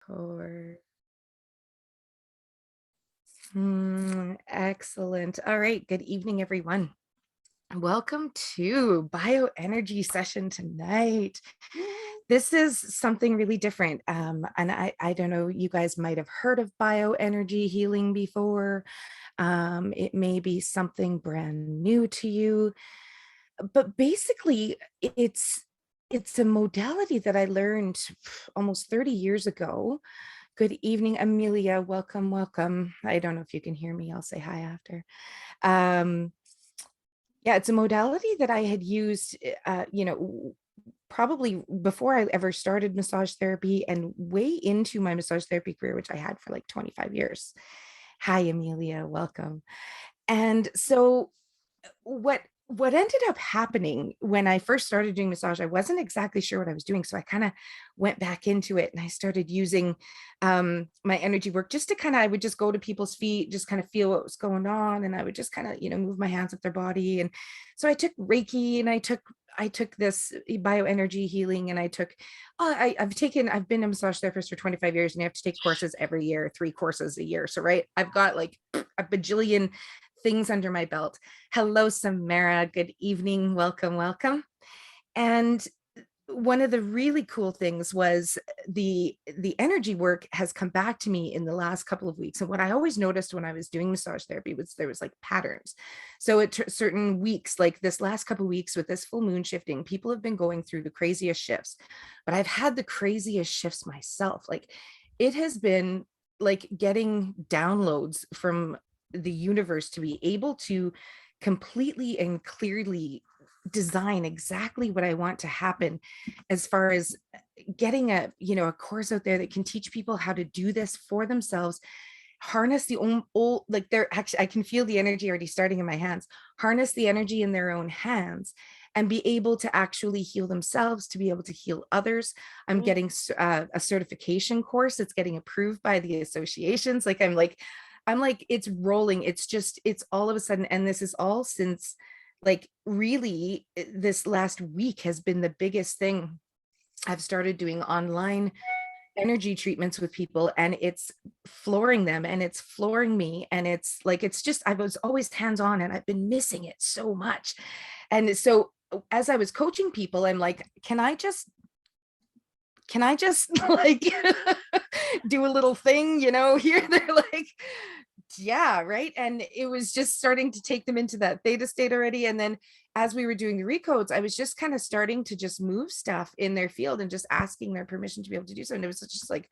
Core. Excellent. All right. Good evening, everyone. Welcome to bioenergy session tonight. This is something really different. And I don't know, you guys might have heard of bioenergy healing before. It may be something brand new to you, but basically it's a modality that I learned almost 30 years ago. Good evening, Amelia. Welcome, welcome. I don't know if you can hear me. I'll say hi after. Um, yeah, it's a modality that I had used, probably before I ever started massage therapy and way into my massage therapy career, which I had for like 25 years. Hi, Amelia. Welcome. And so what ended up happening when I first started doing massage, I wasn't exactly sure what I was doing. So I kind of went back into it and I started using my energy work just to I would just go to people's feet, just kind of feel what was going on. And I would just kind of, move my hands up their body. And so I took Reiki and I took this bioenergy healing and I've been a massage therapist for 25 years and you have to take courses every year, 3 courses a year. So, right, I've got like a bajillion things under my belt. Hello, Samara. Good evening. Welcome, welcome. And one of the really cool things was the energy work has come back to me in the last couple of weeks. And what I always noticed when I was doing massage therapy was there was like patterns. So at certain weeks, like this last couple of weeks with this full moon shifting, people have been going through the craziest shifts, but I've had the craziest shifts myself. Like it has been like getting downloads from the universe to be able to completely and clearly design exactly what I want to happen as far as getting a course out there that can teach people how to do this for themselves, harness the old like they're actually, I can feel the energy already starting in my hands, harness the energy in their own hands and be able to actually heal themselves, to be able to heal others. I'm getting a certification course that's getting approved by the associations. I'm like, it's rolling. It's all of a sudden. And this is all since like really this last week has been the biggest thing. I've started doing online energy treatments with people and it's flooring them and it's flooring me. And it's like, I was always hands-on and I've been missing it so much. And so as I was coaching people, I'm like, can I just like do a little thing, here? They're like, yeah, right. And it was just starting to take them into that theta state already. And then as we were doing the recodes, I was just kind of starting to just move stuff in their field and just asking their permission to be able to do so. And it was just like,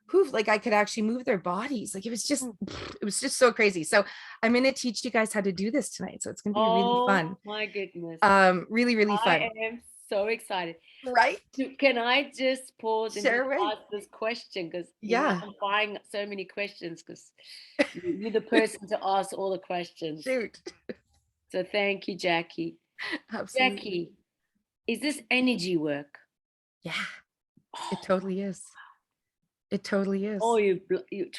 poof, like I could actually move their bodies. Like it was just so crazy. So I'm going to teach you guys how to do this tonight. So it's going to be really fun. Oh my goodness. Really, really fun. I am so excited. Right? Can I just pause and just Share away. ask this question? Because, Yeah. I'm buying so many questions because you're the person to ask all the questions. Shoot. So thank you, Jackie. Absolutely. Jackie, is this energy work? Yeah, it totally is. It totally Oh, is. you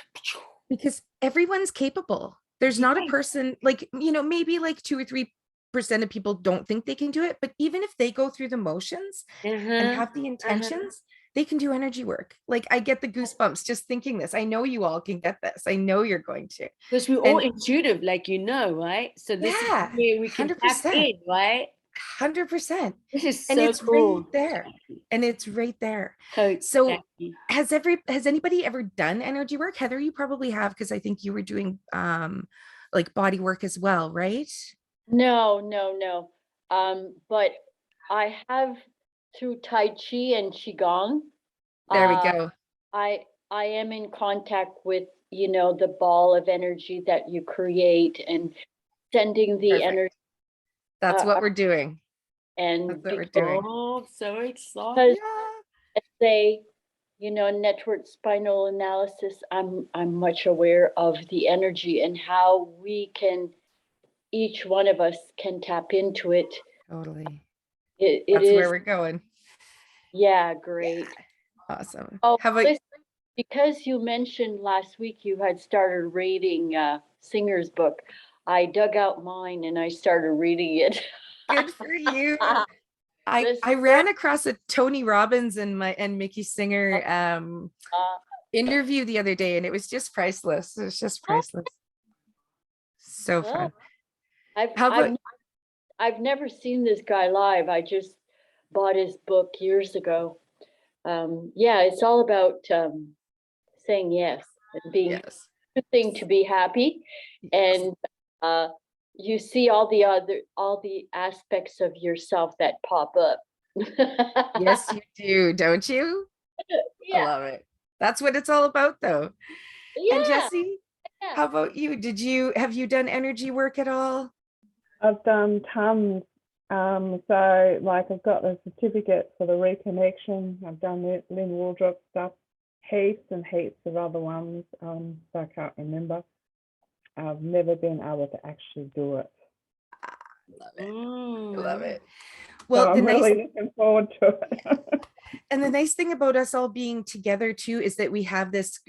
Because everyone's capable. There's not a yes. person like, maybe like 2 or 3% of people don't think they can do it. But even if they go through the motions and Uh-huh. have the Uh-huh. intentions, they can do energy work. Like I get the goosebumps just thinking this. I know you all can get this. I know you're going to. Because we're all And intuitive, like right? So this is yeah, where we can tap 100%. in, right? 100%. This is And so it's right cool, there. Jackie. And it's right there. Coach So Jackie. has anybody ever done energy work? Heather, you probably have, because I think you were doing like body work as well, right? No, no, no. But I have through Tai Chi and Qigong, There we uh, go. I am in contact with, the ball of energy that you create and sending the Perfect. energy That's what uh, we're doing. That's and what we're because doing. Oh, so excited. Yeah. they, network spinal analysis, I'm much aware of the energy and how each one of us can tap into it. Totally. It That's where is, we're going. yeah, Yeah. great. Awesome. Oh, How about listen, because you mentioned last week you had started reading Singer's book, I dug out mine and I started reading it. good for you? I The I story, ran across a Tony Robbins and Mickey Singer uh, interview the other day and it was just priceless. It was just priceless. So Well, fun. I've How about I've I've never seen this guy live. I just bought his book years ago. Yeah, it's all about saying yes and being yes. a thing to be happy, Yes. and you see all the aspects of yourself that pop up. Yes, you do, don't you? I Yeah, love it. That's what it's all about though. And yeah, Jesse, yeah. how about you? Have you done energy work at all? I've done tons. So like I've got a certificate for the reconnection. I've done the Lynn Waldrop stuff, heaps and heaps of other ones. So I can't remember. I've never been able to actually do it. Love it. Love Mm. it. So Well, I'm really looking forward to it. and the nice thing about us all being together too is that we have this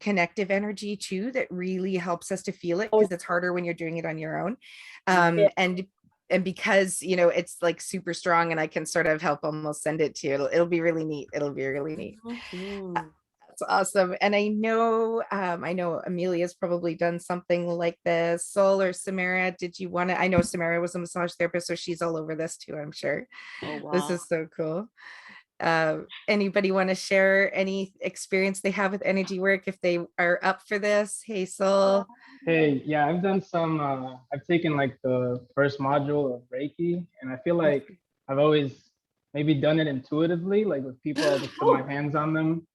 connective energy too that really helps us to feel it, because it's harder when you're doing it on your own. Yeah. And because it's like super strong and I can sort of help almost send it to you. It'll be really neat. It'll be really neat. Mhm. That's awesome. And I know Amelia's probably done something like this. Sol or Samara, did you want to? I know Samara was a massage therapist, so she's all over this too, I'm sure. Oh wow. This is so cool. Anybody want to share any experience they have with energy work if they are up for this? Hey, Sol. Hey, yeah, I've done some, I've taken like the first module of Reiki, and I feel like I've always maybe done it intuitively, like with people, I'll just put my hands on them.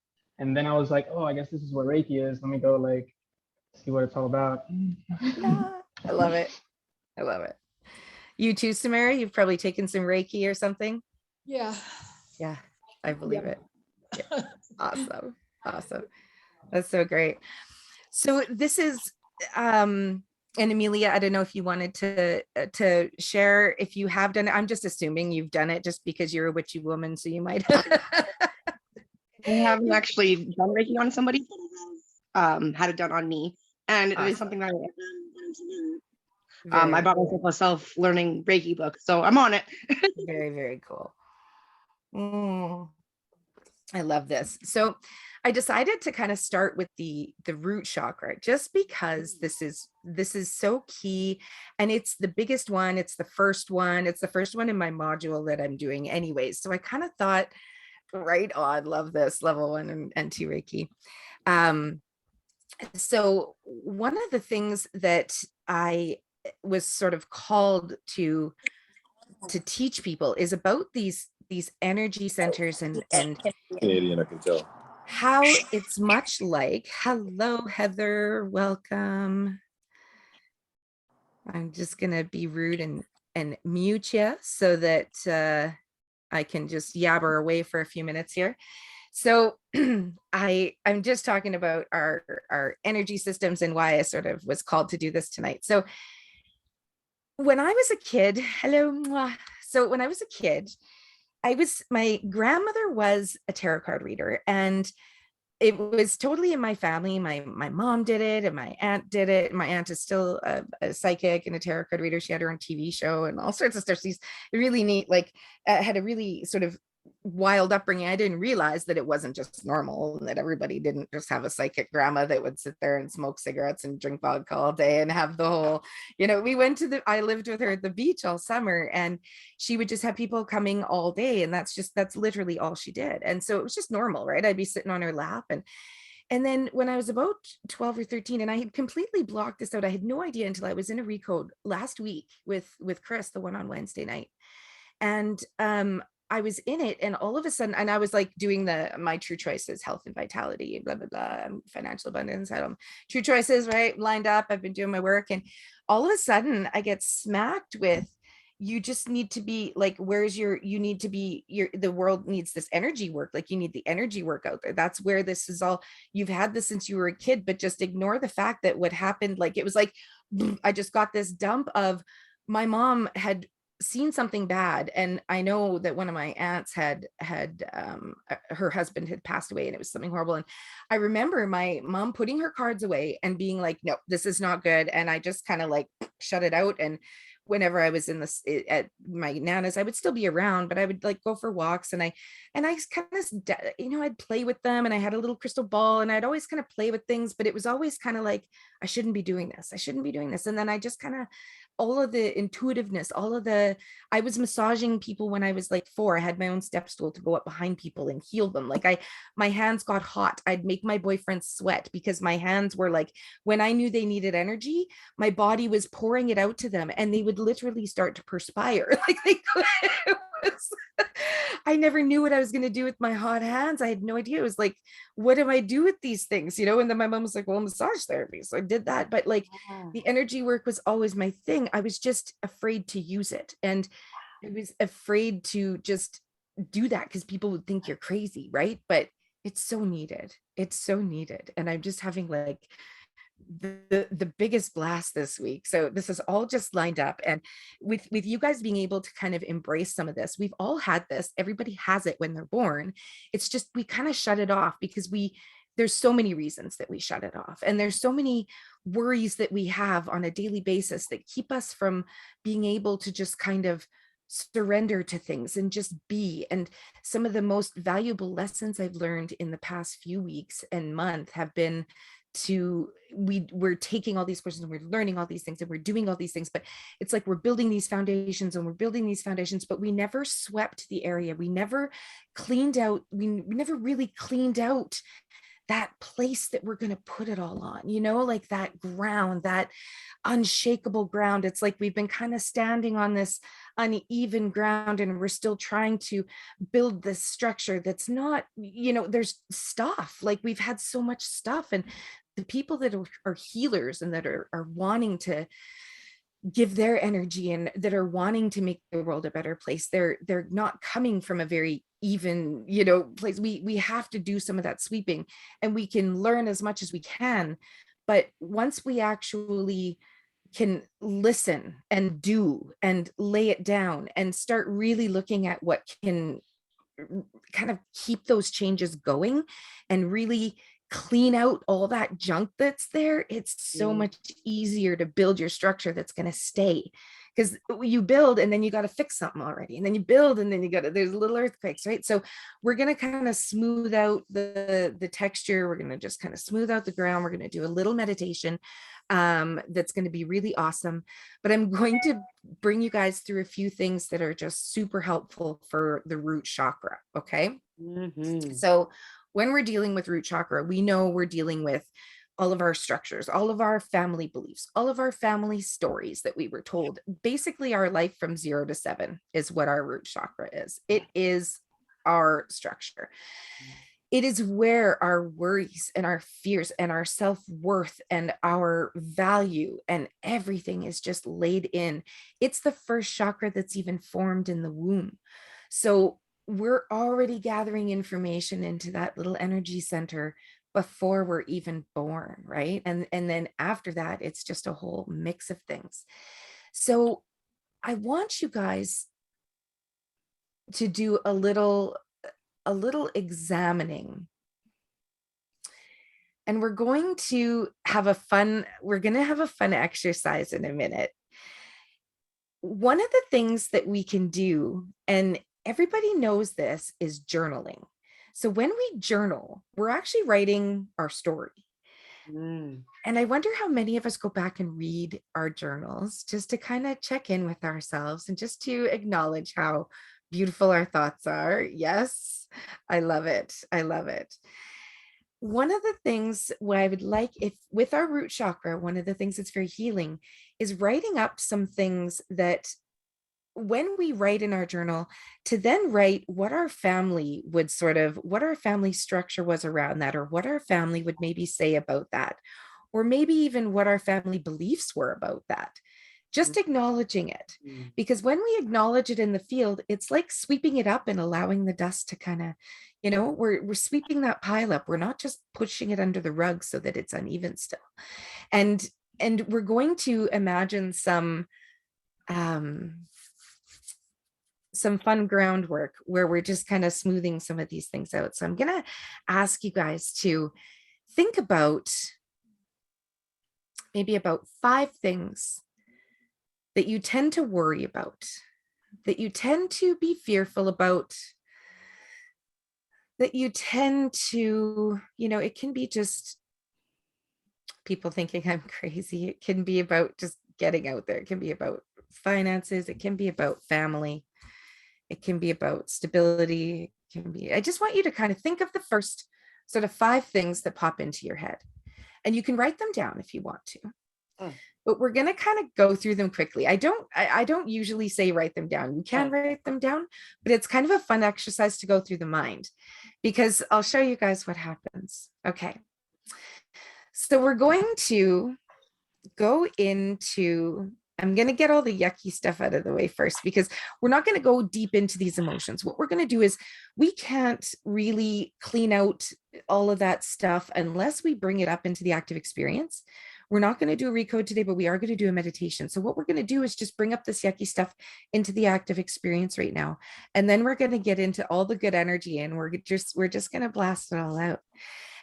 And then I was like, oh, I guess this is what Reiki is. Let me go like see what it's all about. Yeah, I love it. I love it. You too, Samara? You've probably taken some Reiki or something. Yeah. Yeah, I believe Yep. it. Yeah. Awesome. Awesome. That's so great. So this is and Amelia, I don't know if you wanted to share if you have done it. I'm just assuming you've done it just because you're a witchy woman, so you might I haven't actually done Reiki on somebody, but I have had it done on me, and it is Awesome. something that I am wanting to do. Very, I bought myself a self-learning Reiki book, so I'm on it. very, very cool. I love this. So I decided to kind of start with the root chakra, just because this is so key, and it's the biggest one. It's the first one. It's the first one in my module that I'm doing anyways. So I kind of thought, right on, love this level 1 and 2 Reiki. So one of the things that I was sort of called to teach people is about these energy centers and Canadian, I can tell. how it's much like, hello Heather, welcome. I'm just gonna be rude and mute you so that I can just yabber away for a few minutes here. So I'm just talking about our energy systems and why I sort of was called to do this tonight. So when I was a kid, hello, mwah. So when I was a kid, my grandmother was a tarot card reader, and it was totally in my family. My mom did it, and my aunt did it. My aunt is still a psychic and a tarot card reader. She had her own TV show and all sorts of stuff. She's really neat, like had a really sort of wild upbringing. I didn't realize that it wasn't just normal, and that everybody didn't just have a psychic grandma that would sit there and smoke cigarettes and drink vodka all day and have the whole, I lived with her at the beach all summer, and she would just have people coming all day, and that's literally all she did. And so it was just normal, right? I'd be sitting on her lap, and then when I was about 12 or 13, and I had completely blocked this out, I had no idea until I was in a recode last week with Chris, the one on Wednesday night. And I was in it, and all of a sudden, and I was like doing my true choices, health and vitality, blah, blah, blah, financial abundance, true choices, right? Lined up. I've been doing my work. And all of a sudden I get smacked with, you just need to be like, the world needs this energy work. Like, you need the energy work out there. That's where this is all, you've had this since you were a kid, but just ignore the fact that what happened, like, it was like, I just got this dump of, my mom had seen something bad, and I know that one of my aunts had her husband had passed away, and it was something horrible. And I remember my mom putting her cards away and being like, no, this is not good. And I just kind of like shut it out and whenever I was in this at my nana's, I would still be around, but I would like go for walks, and I kind of, I'd play with them, and I had a little crystal ball, and I'd always kind of play with things, but it was always kind of like, I shouldn't be doing this. I shouldn't be doing this. And then I just kind of, all of the intuitiveness, I was massaging people when I was like 4. I had my own step stool to go up behind people and heal them. Like my hands got hot. I'd make my boyfriend sweat because my hands were like, when I knew they needed energy, my body was pouring it out to them, and they would literally start to perspire. Like they could, I never knew what I was going to do with my hot hands. I had no idea. It was like, what do I do with these things? And then my mom was like, well, massage therapy. So I did that. But like the energy work was always my thing. I was just afraid to use it. And I was afraid to just do that because people would think you're crazy, right? But it's so needed. It's so needed. And I'm just having like the biggest blast this week. So this is all just lined up, and with you guys being able to kind of embrace some of this. We've all had this. Everybody has it when they're born. It's just we kind of shut it off because there's so many reasons that we shut it off, and there's so many worries that we have on a daily basis that keep us from being able to just kind of surrender to things and just be. And some of the most valuable lessons I've learned in the past few weeks and month have been we're taking all these courses and we're learning all these things and we're doing all these things, but it's like we're building these foundations and we're building these foundations, but we never swept the area. We never cleaned out, we never really cleaned out that place that we're going to put it all on, like that ground, that unshakable ground. It's like we've been kind of standing on this uneven ground, and we're still trying to build this structure that's not, there's stuff, like we've had so much stuff, and the people that are healers and that are wanting to give their energy and that are wanting to make the world a better place, they're not coming from a very even place. We have to do some of that sweeping, and we can learn as much as we can, but once we actually can listen and do and lay it down and start really looking at what can kind of keep those changes going and really clean out all that junk that's there, it's so much easier to build your structure that's going to stay. Because you build and then you got to fix something already, and then you build and then you got to, there's little earthquakes, right? So we're going to kind of smooth out the texture. We're going to just kind of smooth out the ground. We're going to do a little meditation that's going to be really awesome. But I'm going to bring you guys through a few things that are just super helpful for the root chakra. Okay. So when we're dealing with root chakra, we know we're dealing with all of our structures, all of our family beliefs, all of our family stories that we were told. Basically, our life from 0 to 7 is what our root chakra is. It is our structure. It is where our worries and our fears and our self-worth and our value and everything is just laid in. It's the first chakra that's even formed in the womb. So we're already gathering information into that little energy center before we're even born, right? And then after that, it's just a whole mix of things. So I want you guys to do a little examining. And we're going to have a fun exercise in a minute. One of the things that we can do, and everybody knows this, is journaling. So when we journal, we're actually writing our story. And I wonder how many of us go back and read our journals just to kind of check in with ourselves and just to acknowledge how beautiful our thoughts are. Yes, I love it. I love it. One of the things what I would like, if with our root chakra, one of the things that's very healing is writing up some things that when we write in our journal, to then write what our family would what our family structure was around that, or what our family would maybe say about that, or maybe even what our family beliefs were about that. Just acknowledging it, because when we acknowledge it in the field, it's like sweeping it up and allowing the dust to kind of, we're sweeping that pile up. We're not just pushing it under the rug so that it's uneven still. And we're going to imagine some fun groundwork where we're just kind of smoothing some of these things out. So I'm going to ask you guys to think about maybe about 5 things that you tend to worry about, that you tend to be fearful about, that you tend to, it can be just people thinking I'm crazy. It can be about just getting out there. It can be about finances. It can be about family. It can be about stability. It can be, I just want you to kind of think of the first sort of 5 things that pop into your head. And you can write them down if you want to. But we're going to kind of go through them quickly. I don't usually say write them down. You can write them down, but it's kind of a fun exercise to go through the mind, because I'll show you guys what happens. Okay. So we're going to go into, I'm going to get all the yucky stuff out of the way first, because we're not going to go deep into these emotions. What we're going to do is, we can't really clean out all of that stuff unless we bring it up into the active experience. We're not going to do a recode today, but we are going to do a meditation. So what we're going to do is just bring up this yucky stuff into the active experience right now. And then we're going to get into all the good energy, and we're just going to blast it all out.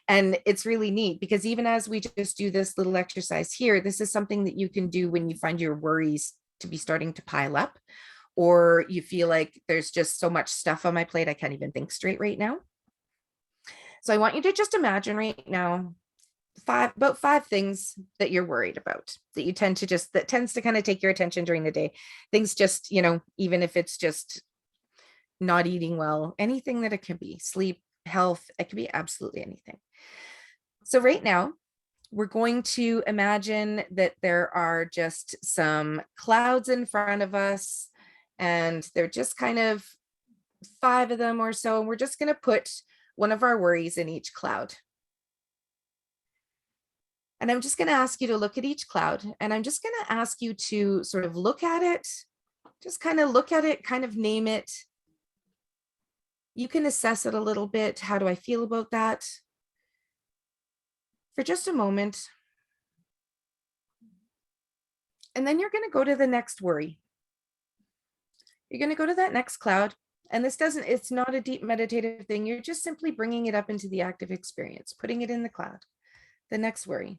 And it's really neat, because even as we just do this little exercise here, this is something that you can do when you find your worries to be starting to pile up, or you feel like there's just so much stuff on my plate, I can't even think straight right now. So I want you to just imagine right now about 5 things that you're worried about, that you tend to just, that tends to kind of take your attention during the day. Things just, even if it's just not eating well, anything that it can be, sleep, health, it can be absolutely anything. So right now, we're going to imagine that there are just some clouds in front of us, and they're just kind of 5 of them or so. And we're just going to put one of our worries in each cloud. And I'm just going to ask you to look at each cloud, and I'm just going to ask you to sort of look at it, just kind of look at it, kind of name it. You can assess it a little bit. How do I feel about that? For just a moment. And then you're going to go to the next worry. You're going to go to that next cloud. And it's not a deep meditative thing. You're just simply bringing it up into the active experience, putting it in the cloud, the next worry.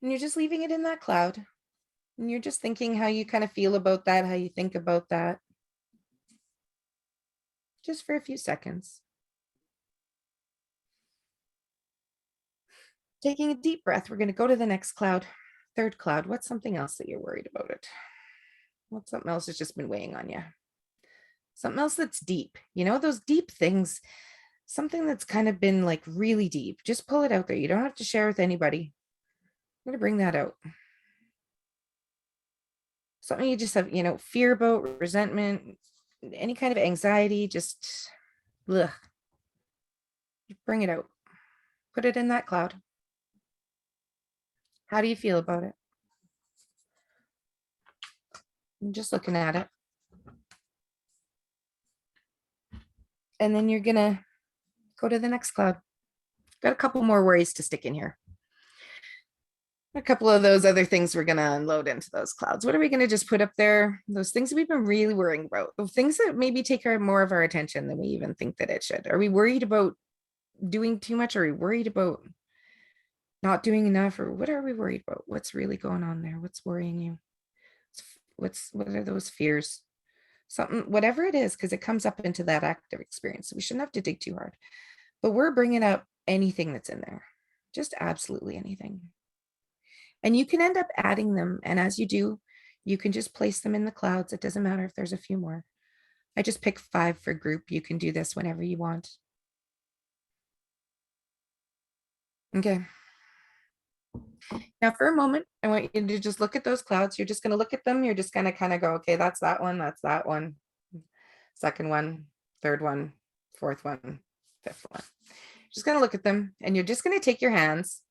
And you're just leaving it in that cloud. And you're just thinking how you kind of feel about that, how you think about that. Just for a few seconds. Taking a deep breath, we're going to go to the next cloud, 3rd cloud. What's something else that you're worried about it? What's something else that's just been weighing on you? Something else that's deep, those deep things, something that's kind of been like really deep. Just pull it out there. You don't have to share with anybody. I'm going to bring that out. Something you just have, fear about, resentment, any kind of anxiety, just ugh. Bring it out. Put it in that cloud. How do you feel about it? I'm just looking at it. And then you're gonna go to the next cloud. Got a couple more worries to stick in here. A couple of those other things we're gonna unload into those clouds. What are we gonna just put up there? Those things that we've been really worrying about. The things that maybe take more of our attention than we even think that it should. Are we worried about doing too much? Are we worried about not doing enough? Or what are we worried about? What's really going on there? What's worrying you? What are those fears? Something, whatever it is, because it comes up into that active experience. So we shouldn't have to dig too hard, but we're bringing up anything that's in there, just absolutely anything. And you can end up adding them. And as you do, you can just place them in the clouds. It doesn't matter if there's a few more. I just pick 5 for group. You can do this whenever you want. Okay. Now for a moment, I want you to just look at those clouds. You're just going to look at them. You're just going to kind of go, okay, that's that one. That's that one. 2nd one, 3rd one, 4th one, 5th one. Just going to look at them, and you're just going to take your hands,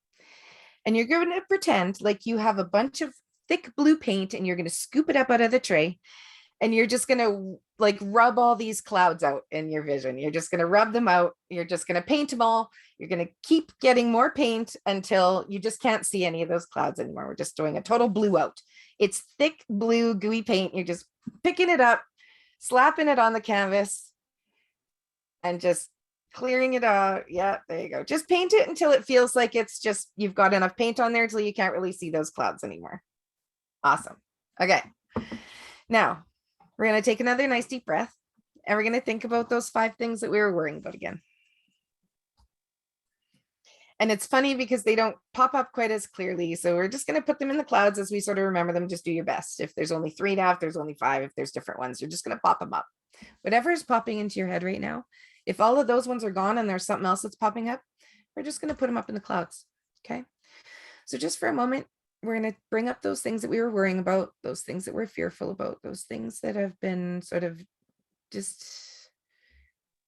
and you're going to pretend like you have a bunch of thick blue paint, and you're going to scoop it up out of the tray, and you're just going to like rub all these clouds out in your vision. You're just going to rub them out. You're just going to paint them all. You're going to keep getting more paint until you just can't see any of those clouds anymore. We're just doing a total blue out. It's thick blue gooey paint. You're just picking it up, slapping it on the canvas, and just clearing it out. Yeah, there you go. Just paint it until it feels like it's just, you've got enough paint on there until you can't really see those clouds anymore. Awesome. Okay. Now we're going to take another nice deep breath and we're going to think about those 5 things that we were worrying about again. And it's funny because they don't pop up quite as clearly. So we're just going to put them in the clouds as we sort of remember them. Just do your best. If there's only 3 now, if there's only 5, if there's different ones, you're just going to pop them up. Whatever is popping into your head right now, if all of those ones are gone and there's something else that's popping up, we're just going to put them up in the clouds. Okay. So just for a moment, we're going to bring up those things that we were worrying about, those things that we're fearful about, those things that have been sort of just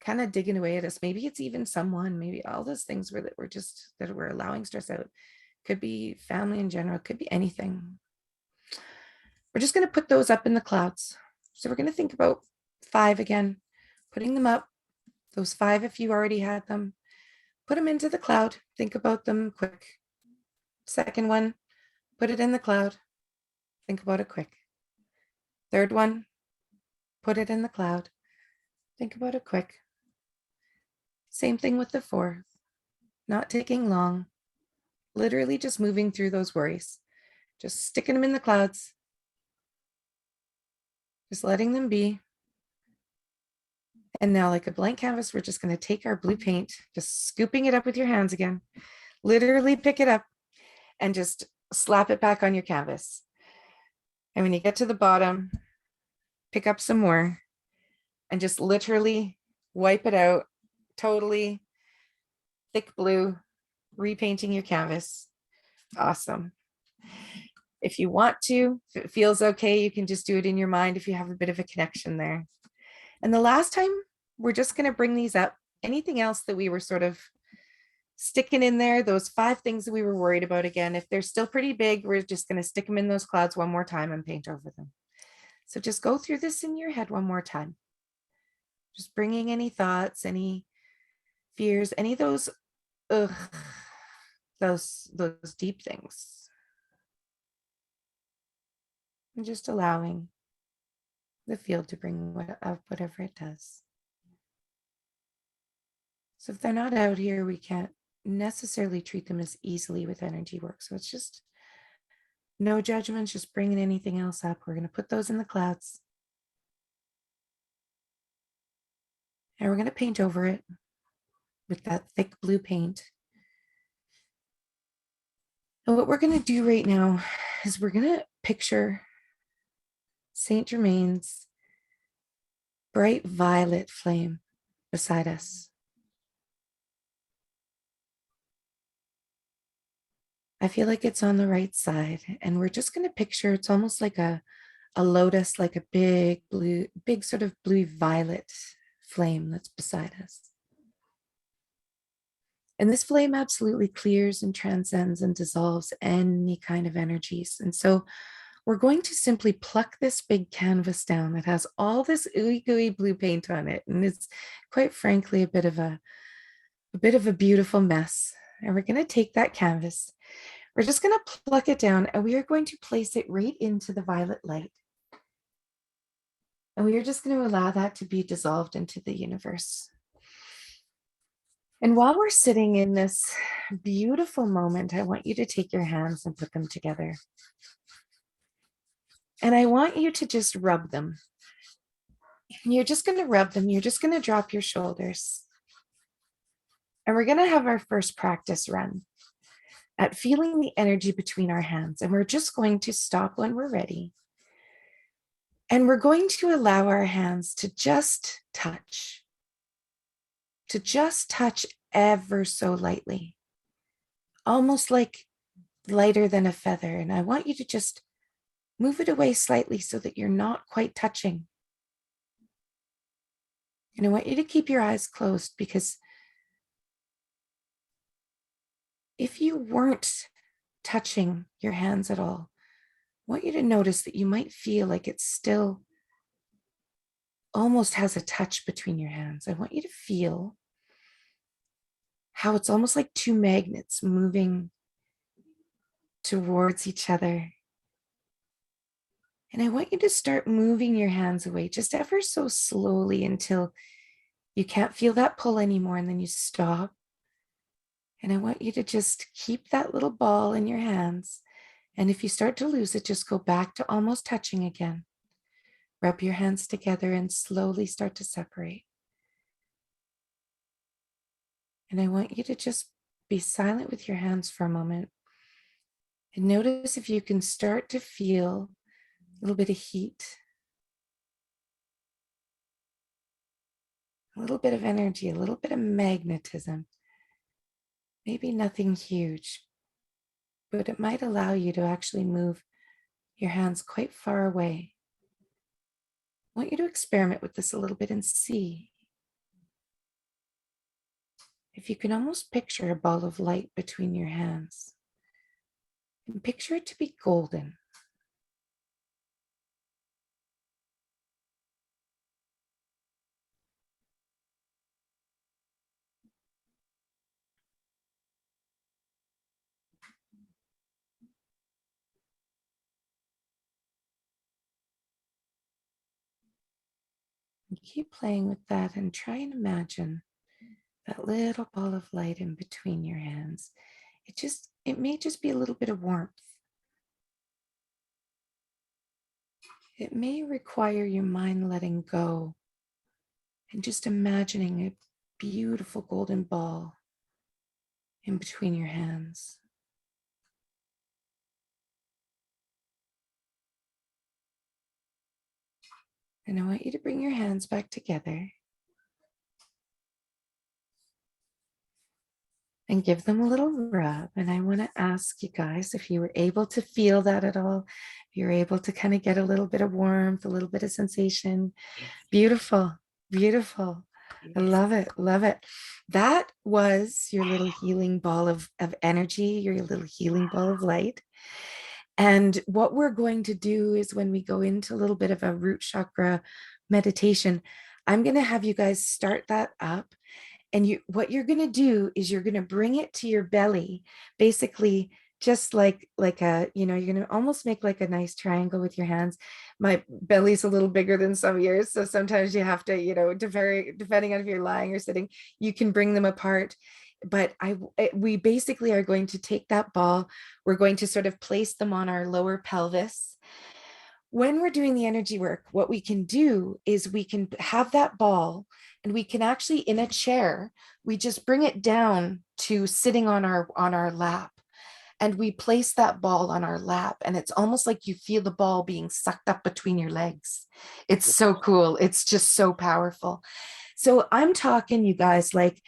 kind of digging away at us. Maybe it's even someone, maybe all those things that we're allowing stress out. Could be family in general, could be anything. We're just going to put those up in the clouds. So we're going to think about 5 again, putting them up. Those 5, if you already had them, put them into the cloud. Think about them quick. Second one, put it in the cloud. Think about it quick. Third one, put it in the cloud. Think about it quick. Same thing with the 4th, not taking long, literally just moving through those worries, just sticking them in the clouds, just letting them be. And now, like a blank canvas, we're just going to take our blue paint, just scooping it up with your hands again, literally pick it up and just slap it back on your canvas. And when you get to the bottom, pick up some more and just literally wipe it out. Totally thick blue, repainting your canvas. Awesome. If you want to, if it feels okay, you can just do it in your mind if you have a bit of a connection there. And the last time, we're just going to bring these up. Anything else that we were sort of sticking in there, those 5 things that we were worried about again, if they're still pretty big, we're just going to stick them in those clouds one more time and paint over them. So just go through this in your head one more time. Just bringing any thoughts, any fears, any of those, those deep things. And just allowing the field to bring up whatever it does. So if they're not out here, we can't necessarily treat them as easily with energy work. So it's just no judgments, just bringing anything else up. We're going to put those in the clouds. And we're going to paint over it with that thick blue paint. And what we're going to do right now is we're going to picture Saint Germain's bright violet flame beside us. I feel like it's on the right side, and we're just going to picture it's almost like a lotus, like a big sort of blue violet flame that's beside us. And this flame absolutely clears and transcends and dissolves any kind of energies. And so we're going to simply pluck this big canvas down that has all this ooey gooey blue paint on it. And it's quite frankly a bit of a beautiful mess. And we're going to take that canvas. We're just going to pluck it down and we are going to place it right into the violet light. And we are just going to allow that to be dissolved into the universe. And while we're sitting in this beautiful moment, I want you to take your hands and put them together. And I want you to just rub them. You're just going to rub them. You're just going to drop your shoulders. And we're going to have our first practice run at feeling the energy between our hands. And we're just going to stop when we're ready. And we're going to allow our hands to just touch ever so lightly, almost like lighter than a feather. And I want you to just move it away slightly so that you're not quite touching. And I want you to keep your eyes closed, because if you weren't touching your hands at all, I want you to notice that you might feel like it still almost has a touch between your hands. I want you to feel how it's almost like 2 magnets moving towards each other. And I want you to start moving your hands away just ever so slowly until you can't feel that pull anymore, and then you stop. And I want you to just keep that little ball in your hands And if you start to lose it, just go back to almost touching again. Rub your hands together and slowly start to separate. And I want you to just be silent with your hands for a moment. And notice if you can start to feel a little bit of heat, a little bit of energy, a little bit of magnetism. Maybe nothing huge, but it might allow you to actually move your hands quite far away. I want you to experiment with this a little bit and see if you can almost picture a ball of light between your hands. And picture it to be golden. And keep playing with that and try and imagine that little ball of light in between your hands. It may just be a little bit of warmth. It may require your mind letting go and just imagining a beautiful golden ball in between your hands. And I want you to bring your hands back together and give them a little rub. And I want to ask you guys if you were able to feel that at all, if you're able to kind of get a little bit of warmth, a little bit of sensation. Beautiful, beautiful. I love it, love it. That was your little healing ball of energy, your little healing ball of light. And what we're going to do is when we go into a little bit of a root chakra meditation, I'm going to have you guys start that up. And what you're going to do is you're going to bring it to your belly, basically just like a, you're going to almost make like a nice triangle with your hands. My belly's a little bigger than some of yours. So sometimes you have to, depending on if you're lying or sitting, you can bring them apart. But we basically are going to take that ball. We're going to sort of place them on our lower pelvis. When we're doing the energy work, what we can do is we can have that ball and we can actually, in a chair, we just bring it down to sitting on our lap. And we place that ball on our lap, and it's almost like you feel the ball being sucked up between your legs. It's so cool. It's just so powerful. So I'm talking, you guys, like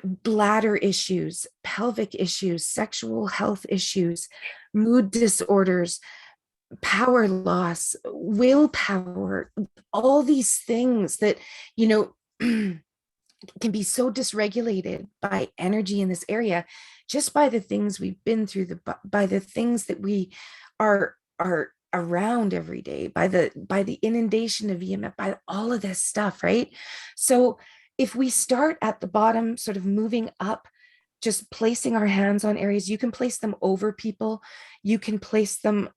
bladder issues, pelvic issues, sexual health issues, mood disorders, power loss, willpower, all these things that, can be so dysregulated by energy in this area, just by the things we've been through, by the things that we are around every day, by the inundation of EMF, by all of this stuff, right? So if we start at the bottom, sort of moving up, just placing our hands on areas, you can place them over people, you can place them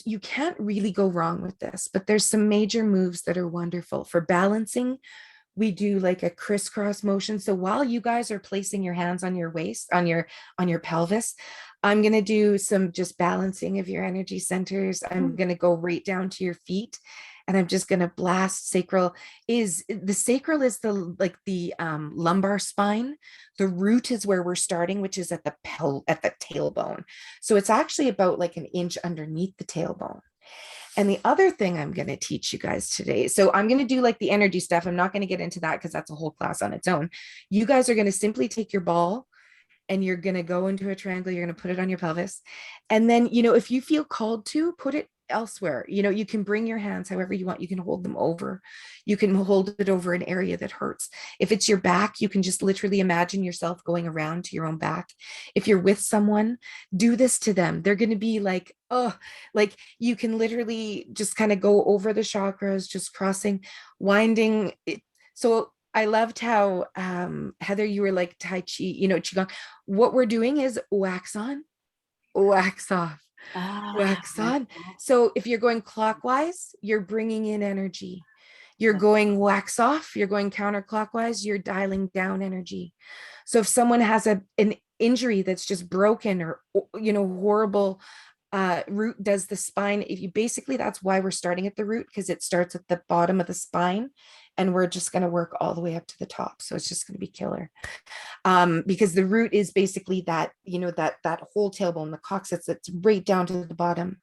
you can't really go wrong with this, but there's some major moves that are wonderful for balancing. We do like a crisscross motion. So while you guys are placing your hands on your waist, on your pelvis, I'm going to do some just balancing of your energy centers. I'm going to go right down to your feet, and I'm just going to blast sacral. The sacral is the lumbar spine. The root is where we're starting, which is at the tailbone. So it's actually about like an inch underneath the tailbone. And the other thing I'm going to teach you guys today, so I'm going to do like the energy stuff. I'm not going to get into that because that's a whole class on its own. You guys are going to simply take your ball and you're going to go into a triangle. You're going to put it on your pelvis. And then, if you feel called to, put it elsewhere. You can bring your hands however you want. You can hold them over. You can hold it over an area that hurts. If it's your back, you can just literally imagine yourself going around to your own back. If you're with someone, do this to them. They're going to be like, oh, like you can literally just kind of go over the chakras, just crossing, winding. So I loved how Heather, you were like Tai Chi, Qigong. What we're doing is wax on, wax off. Wax on. So if you're going clockwise, you're bringing in energy. You're going wax off, you're going counterclockwise, you're dialing down energy. So if someone has injury that's just broken or horrible root does the spine. If you basically, that's why we're starting at the root, because it starts at the bottom of the spine and we're just going to work all the way up to the top. So it's just going to be killer. Because the root is basically that, that whole tailbone, the coccyx, that's right down to the bottom.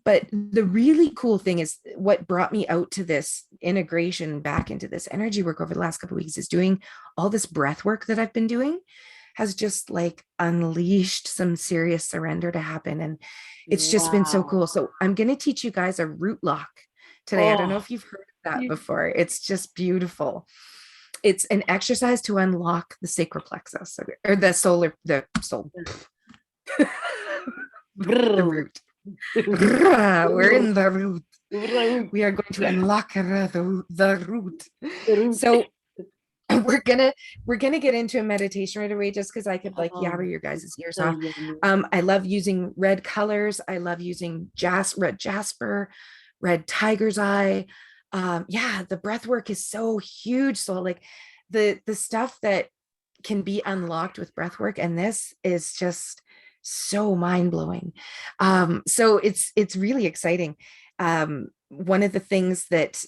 But the really cool thing is what brought me out to this integration back into this energy work over the last couple of weeks is doing all this breath work that I've been doing has just like unleashed some serious surrender to happen. And it's just been so cool. So I'm going to teach you guys a root lock today. I don't know if you've heard of that before. It's just beautiful. It's an exercise to unlock the sacral plexus or the soul, the root. We're in the root. We are going to unlock the root. So we're gonna get into a meditation right away, just because I could like yabber your guys' ears off. I love using red colors. I love using red jasper, red tiger's eye. The breath work is so huge. So like the stuff that can be unlocked with breath work, and this is just so mind-blowing. So it's really exciting. One of the things that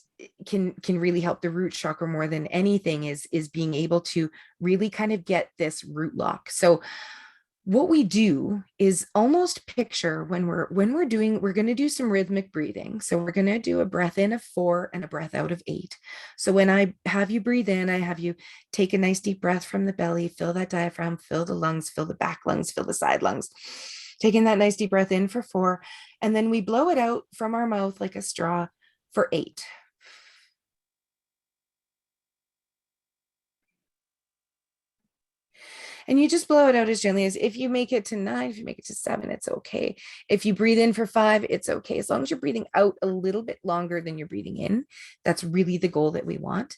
can really help the root chakra more than anything is being able to really kind of get this root lock. So what we do is almost picture when we're going to do some rhythmic breathing. So we're going to do a breath in of 4 and a breath out of 8. So when I have you breathe in, I have you take a nice deep breath from the belly, fill that diaphragm, fill the lungs, fill the back lungs, fill the side lungs, taking that nice deep breath in for 4. And then we blow it out from our mouth like a straw for 8. And you just blow it out as gently as, if you make it to 9, if you make it to 7, it's okay. If you breathe in for 5, it's okay. As long as you're breathing out a little bit longer than you're breathing in, that's really the goal that we want.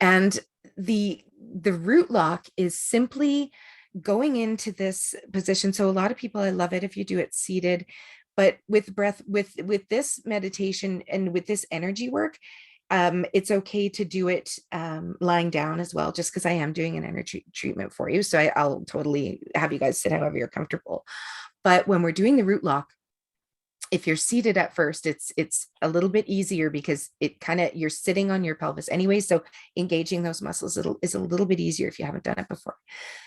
And the root lock is simply going into this position. So a lot of people, I love it if you do it seated, but with breath, with this meditation and with this energy work, it's okay to do it lying down as well, just because I am doing an energy treatment for you. So I'll totally have you guys sit however you're comfortable. But when we're doing the root lock, if you're seated at first, it's a little bit easier because it kind of, you're sitting on your pelvis anyway. So engaging those muscles is a little bit easier if you haven't done it before.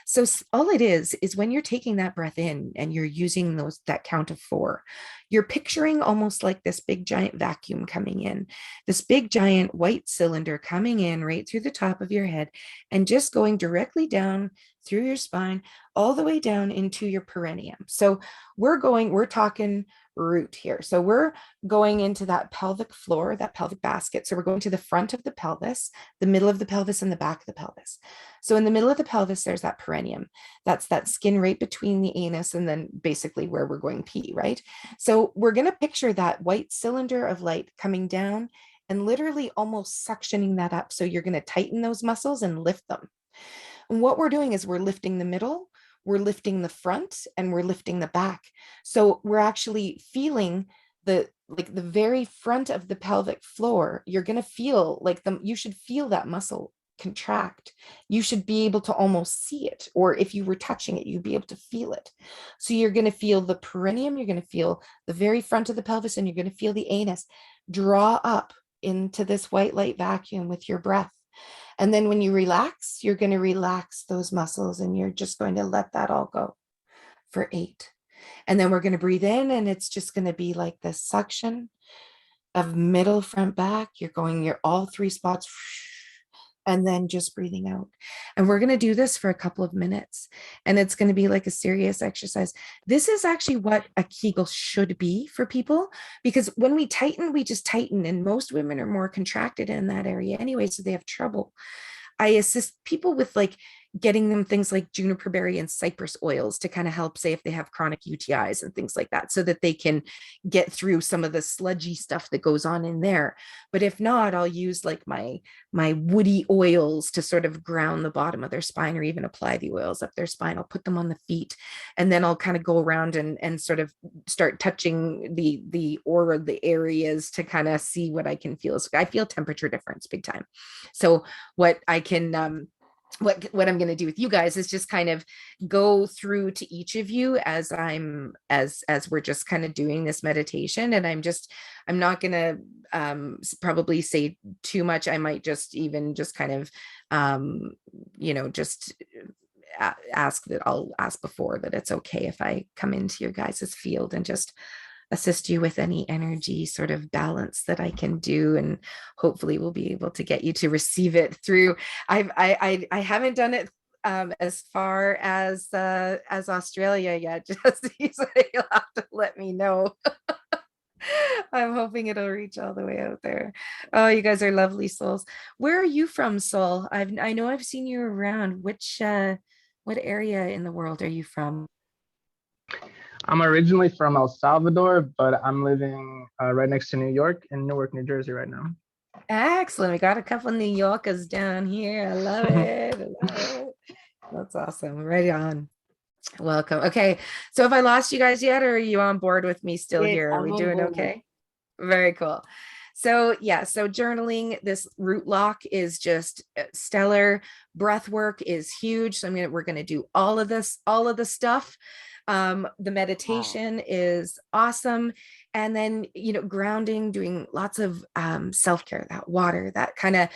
So all it is when you're taking that breath in and you're using that count of 4, you're picturing almost like this big giant vacuum coming in, this big giant white cylinder coming in right through the top of your head and just going directly down through your spine, all the way down into your perineum. So we're talking root here. So we're going into that pelvic floor, that pelvic basket. So we're going to the front of the pelvis, the middle of the pelvis, and the back of the pelvis. So in the middle of the pelvis, there's that perineum. That's that skin right between the anus and then basically where we're going pee, right? So we're going to picture that white cylinder of light coming down and literally almost suctioning that up. So you're going to tighten those muscles and lift them. And what we're doing is we're lifting the middle, we're lifting the front, and we're lifting the back. So we're actually feeling the very front of the pelvic floor. You're going to feel like you should feel that muscle contract. You should be able to almost see it, or if you were touching it, you'd be able to feel it. So you're going to feel the perineum, you're going to feel the very front of the pelvis, and you're going to feel the anus draw up into this white light vacuum with your breath. And then when you relax, you're going to relax those muscles and you're just going to let that all go for 8. And then we're going to breathe in, and it's just going to be like this suction of middle, front, back. You're all 3 spots, and then just breathing out. And we're going to do this for a couple of minutes, and it's going to be like a serious exercise. This is actually what a Kegel should be for people, because when we tighten, we just tighten, and most women are more contracted in that area anyway, so they have trouble. I assist people with like getting them things like juniper berry and cypress oils to kind of help, say, if they have chronic UTIs and things like that, so that they can get through some of the sludgy stuff that goes on in there. But if not, I'll use like my woody oils to sort of ground the bottom of their spine, or even apply the oils up their spine. I'll put them on the feet, and then I'll kind of go around and sort of start touching the aura, the areas, to kind of see what I can feel. So I feel temperature difference big time. So what I can what I'm going to do with you guys is just kind of go through to each of you as we're just kind of doing this meditation. And I'm not going to probably say too much. I might just even just kind of just I'll ask before that it's okay if I come into your guys's field and just assist you with any energy sort of balance that I can do, and hopefully we'll be able to get you to receive it through. I haven't done it as far as Australia yet. Jesse, so you'll have to let me know. I'm hoping it'll reach all the way out there. Oh, you guys are lovely souls. Where are you from, Soul? I know I've seen you around. What area in the world are you from? I'm originally from El Salvador, but I'm living right next to New York in Newark, New Jersey right now. Excellent. We got a couple of New Yorkers down here. I love it. I love it. That's awesome. Right on. Welcome. Okay. So have I lost you guys yet, or are you on board with me still Yes, here? Are I'm we on doing board. okay? Very cool. So yeah, so journaling, this root lock is just stellar. Breath work is huge. So we're going to do all of this, all of the stuff. The meditation is awesome. And then, grounding, doing lots of self-care, that water, that kind of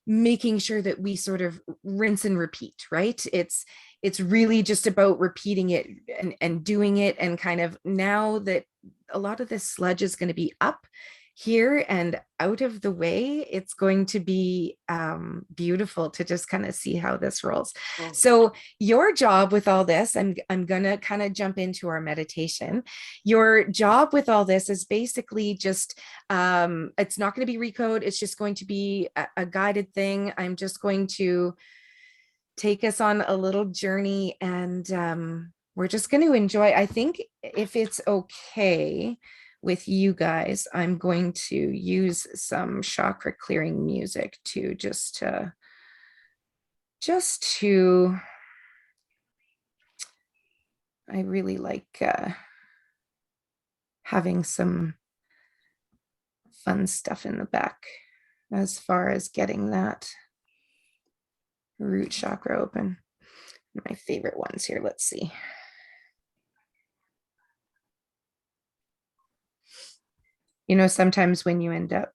making sure that we sort of rinse and repeat, right? It's really just about repeating it and doing it. And kind of, now that a lot of this sludge is going to be up here and out of the way, it's going to be beautiful to just kind of see how this rolls. Oh. So your job with all this, I'm gonna kind of jump into our meditation. Your job with all this is basically just it's not going to be recode. It's just going to be a guided thing. I'm just going to take us on a little journey, and we're just going to enjoy. I think if it's okay with you guys, I'm going to use some chakra clearing music to just to I really like having some fun stuff in the back as far as getting that root chakra open. My favorite ones here. Let's see. Sometimes when you end up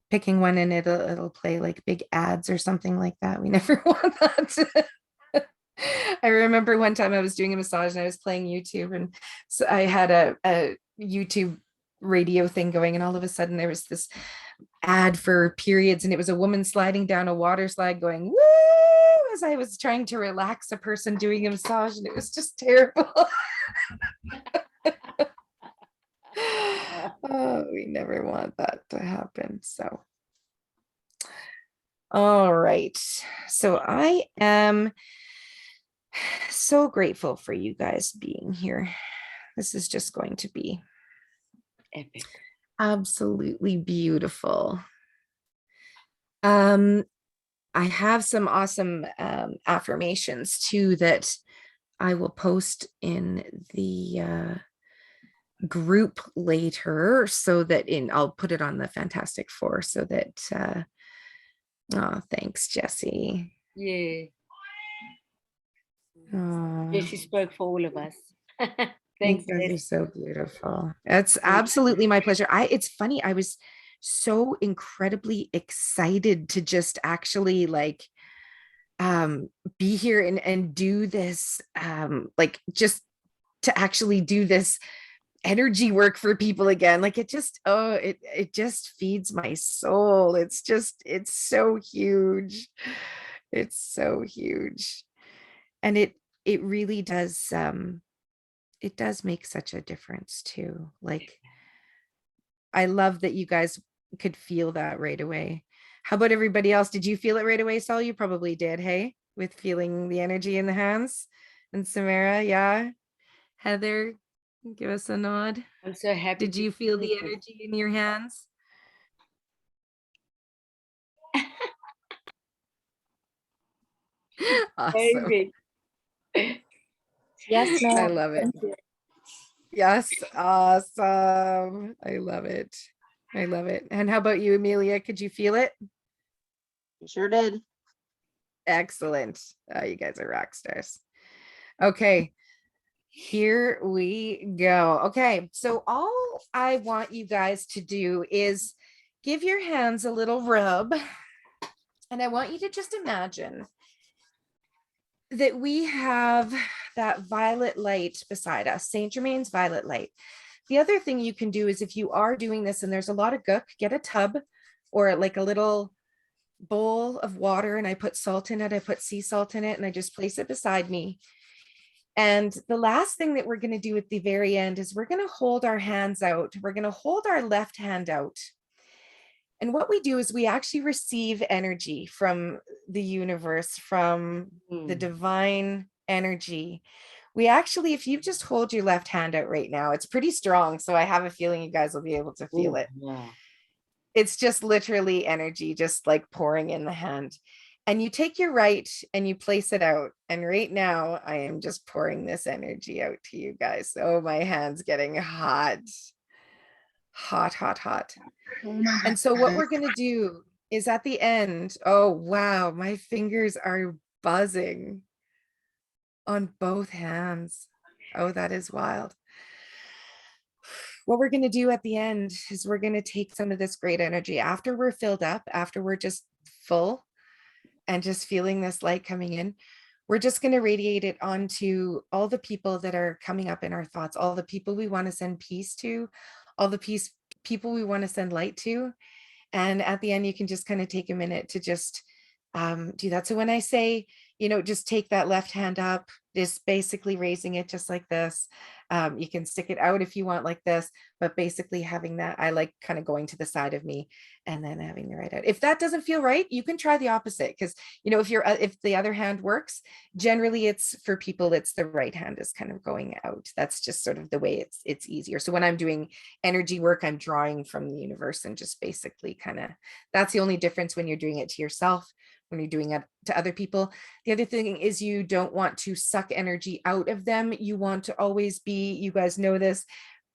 picking one and it'll play like big ads or something like that. We never want that. I remember one time I was doing a massage and I was playing YouTube, and so I had a YouTube radio thing going, and all of a sudden there was this ad for periods, and it was a woman sliding down a water slide going woo as I was trying to relax a person doing a massage, and it was just terrible. Oh, we never want that to happen. So all right, so I am so grateful for you guys being here. This is just going to be Epic. absolutely beautiful. I have some awesome affirmations too that I will post in the group later, so that I'll put it on the Fantastic Four, so that oh, thanks, Jesse. Yeah. Oh, Jesse spoke for all of us. thanks, Thanks, you guys are Jesse. so beautiful. It's absolutely my pleasure. It's funny, I was so incredibly excited to just actually be here and do this, just to actually do this energy work for people again. Like it just feeds my soul. It's so huge. It's so huge. And it really does it does make such a difference too. Like, I love that you guys could feel that right away. How about everybody else? Did you feel it right away, Saul? You probably did, hey? With feeling the energy in the hands. And Samara, yeah. Heather, give us a nod. I'm so happy. Did you feel the energy in your hands? Awesome. Baby. Yes, I ma'am. love it. Thank you. Yes, awesome. I love it. I love it. And how about you, Amelia? Could you feel it? Sure did. Excellent. You guys are rock stars. Okay, here we go. Okay, so all I want you guys to do is give your hands a little rub. And I want you to just imagine that we have that violet light beside us, Saint Germain's violet light. The other thing you can do is if you are doing this and there's a lot of gook, get a tub or like a little bowl of water, and I put salt in it. I put sea salt in it, and I just place it beside me. And the last thing that we're going to do at the very end is we're going to hold our hands out. We're going to hold our left hand out. And what we do is we actually receive energy from the universe, from the divine energy. We actually, if you just hold your left hand out right now, it's pretty strong. So I have a feeling you guys will be able to feel it. Yeah. It's just literally energy, just like pouring in the hand. And you take your right and you place it out. And right now I am just pouring this energy out to you guys. Oh, my hand's getting hot, hot, hot, hot. And so what we're going to do is at the end, oh, wow, my fingers are buzzing on both hands. Oh, that is wild. What we're going to do at the end is we're going to take some of this great energy after we're filled up, after we're just full and just feeling this light coming in. We're just going to radiate it onto all the people that are coming up in our thoughts, all the people we want to send peace to, all the people we want to send light to. And at the end, you can just kind of take a minute to just do that. So when I say, just take that left hand up, just basically raising it just like this. You can stick it out if you want like this, but basically having that, I like kind of going to the side of me and then having the right out. If that doesn't feel right, you can try the opposite. Because, if the other hand works, generally it's for people, it's the right hand is kind of going out. That's just sort of the way it's easier. So when I'm doing energy work, I'm drawing from the universe and just basically that's the only difference when you're doing it to yourself, when you're doing it to other people. The other thing is you don't want to suck energy out of them. You want to always be, you guys know this,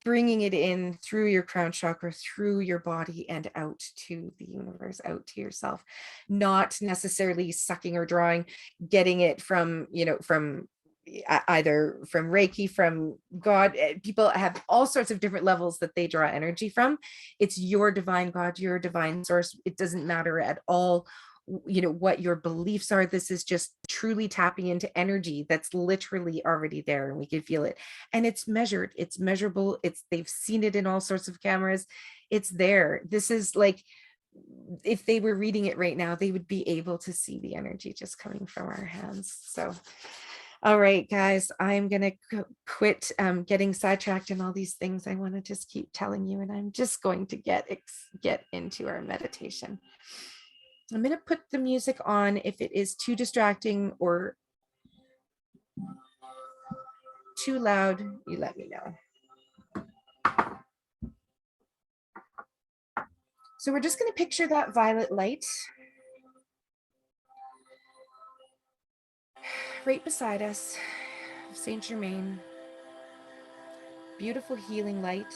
bringing it in through your crown chakra, through your body and out to the universe, out to yourself, not necessarily sucking or drawing, getting it from, from either from Reiki, from God. People have all sorts of different levels that they draw energy from. It's your divine God, your divine source. It doesn't matter at all what your beliefs are. This is just truly tapping into energy that's literally already there, and we can feel it, and it's measured, it's measurable, they've seen it in all sorts of cameras. It's there. This is like, if they were reading it right now, they would be able to see the energy just coming from our hands. So all right, guys, I'm gonna quit getting sidetracked in all these things. I want to just keep telling you, and I'm just going to get into our meditation. I'm going to put the music on. If it is too distracting or too loud, you let me know. So we're just going to picture that violet light right beside us, Saint Germain. Beautiful healing light.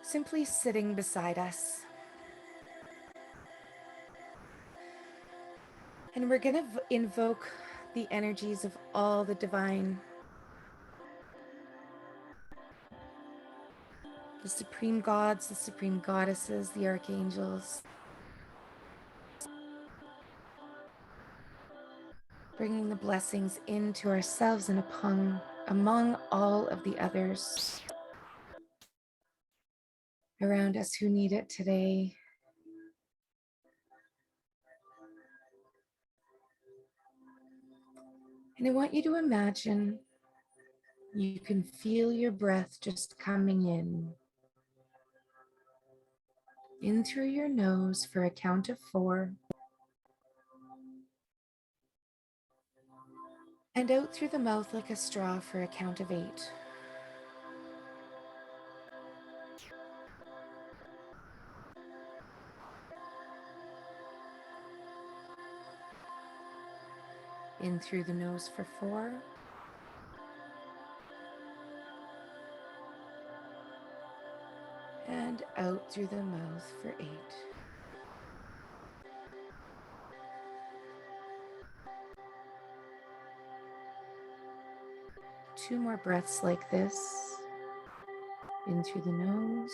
Simply sitting beside us. And we're going to invoke the energies of all the divine, the supreme gods, the supreme goddesses, the archangels, bringing the blessings into ourselves and among all of the others around us who need it today. And I want you to imagine you can feel your breath just coming in through your nose for a count of 4, and out through the mouth like a straw for a count of 8. In through the nose for 4. And out through the mouth for 8. 2 more breaths like this. In through the nose.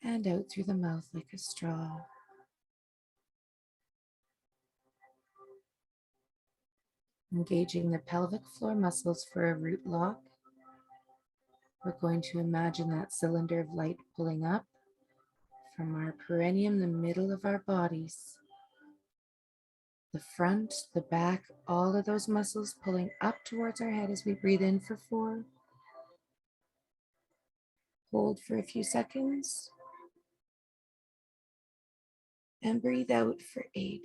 And out through the mouth like a straw. Engaging the pelvic floor muscles for a root lock. We're going to imagine that cylinder of light pulling up from our perineum, the middle of our bodies. The front, the back, all of those muscles pulling up towards our head as we breathe in for 4. Hold for a few seconds. And breathe out for 8.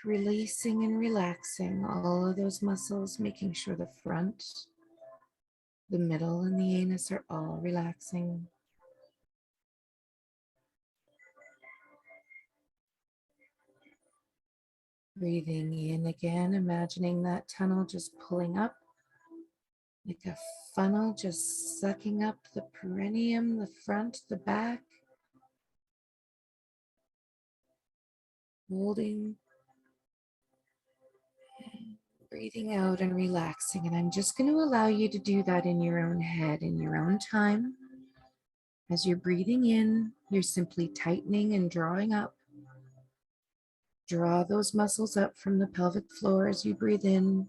Releasing and relaxing all of those muscles, making sure the front, the middle, and the anus are all relaxing. Breathing in again, imagining that tunnel just pulling up like a funnel, just sucking up the perineum, the front, the back. Holding. Breathing out and relaxing. And I'm just going to allow you to do that in your own head, in your own time. As you're breathing in, you're simply tightening and drawing up. Draw those muscles up from the pelvic floor as you breathe in.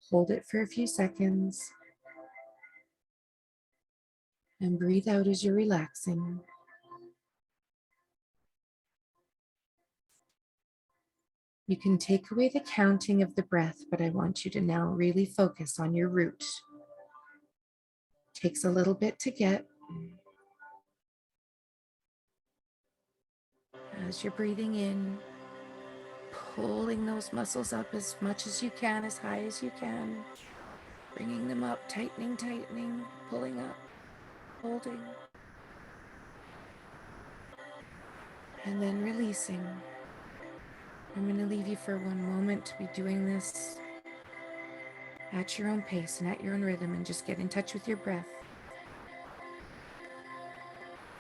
Hold it for a few seconds. And breathe out as you're relaxing. You can take away the counting of the breath, but I want you to now really focus on your root. Takes a little bit to get. As you're breathing in, pulling those muscles up as much as you can, as high as you can. Bringing them up, tightening, tightening, pulling up, holding. And then releasing. I'm going to leave you for one moment to be doing this at your own pace and at your own rhythm, and just get in touch with your breath.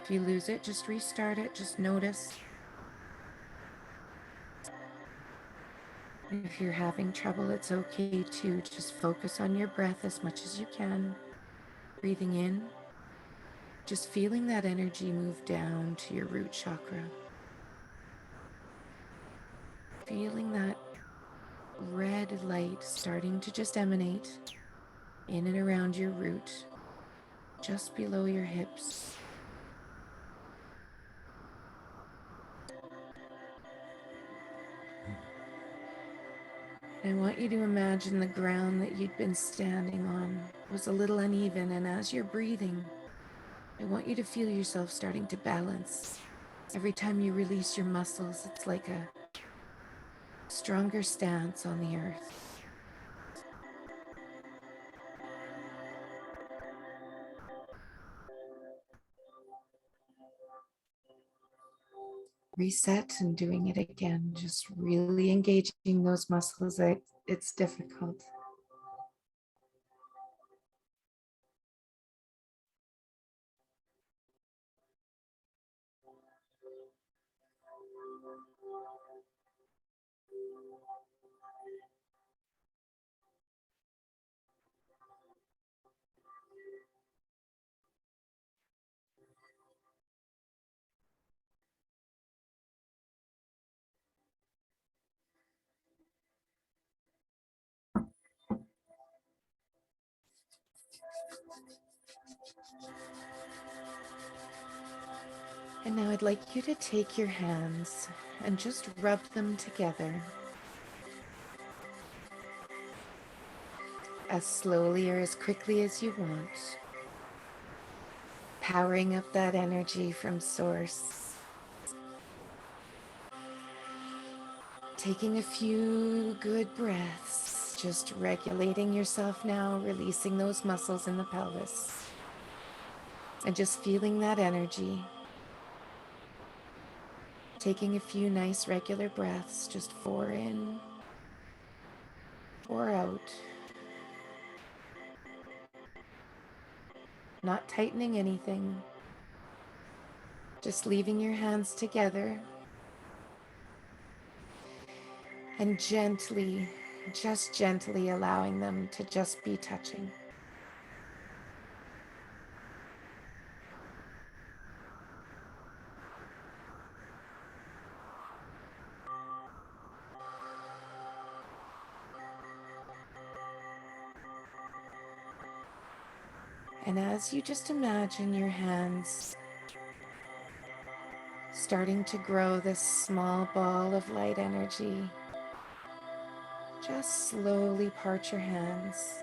If you lose it, just restart it, just notice. If you're having trouble, it's okay to just focus on your breath as much as you can. Breathing in, just feeling that energy move down to your root chakra. Feeling that red light starting to just emanate in and around your root, just below your hips. I want you to imagine the ground that you'd been standing on was a little uneven, and as you're breathing, I want you to feel yourself starting to balance. Every time you release your muscles, it's like a stronger stance on the earth. Reset and doing it again, just really engaging those muscles. It's difficult. And now I'd like you to take your hands and just rub them together as slowly or as quickly as you want, powering up that energy from source. Taking a few good breaths, just regulating yourself now, releasing those muscles in the pelvis, and just feeling that energy. Taking a few nice regular breaths, just 4 in, 4 out. Not tightening anything, just leaving your hands together. and gently, just gently allowing them to just be touching. And as you just imagine your hands starting to grow this small ball of light energy, just slowly part your hands.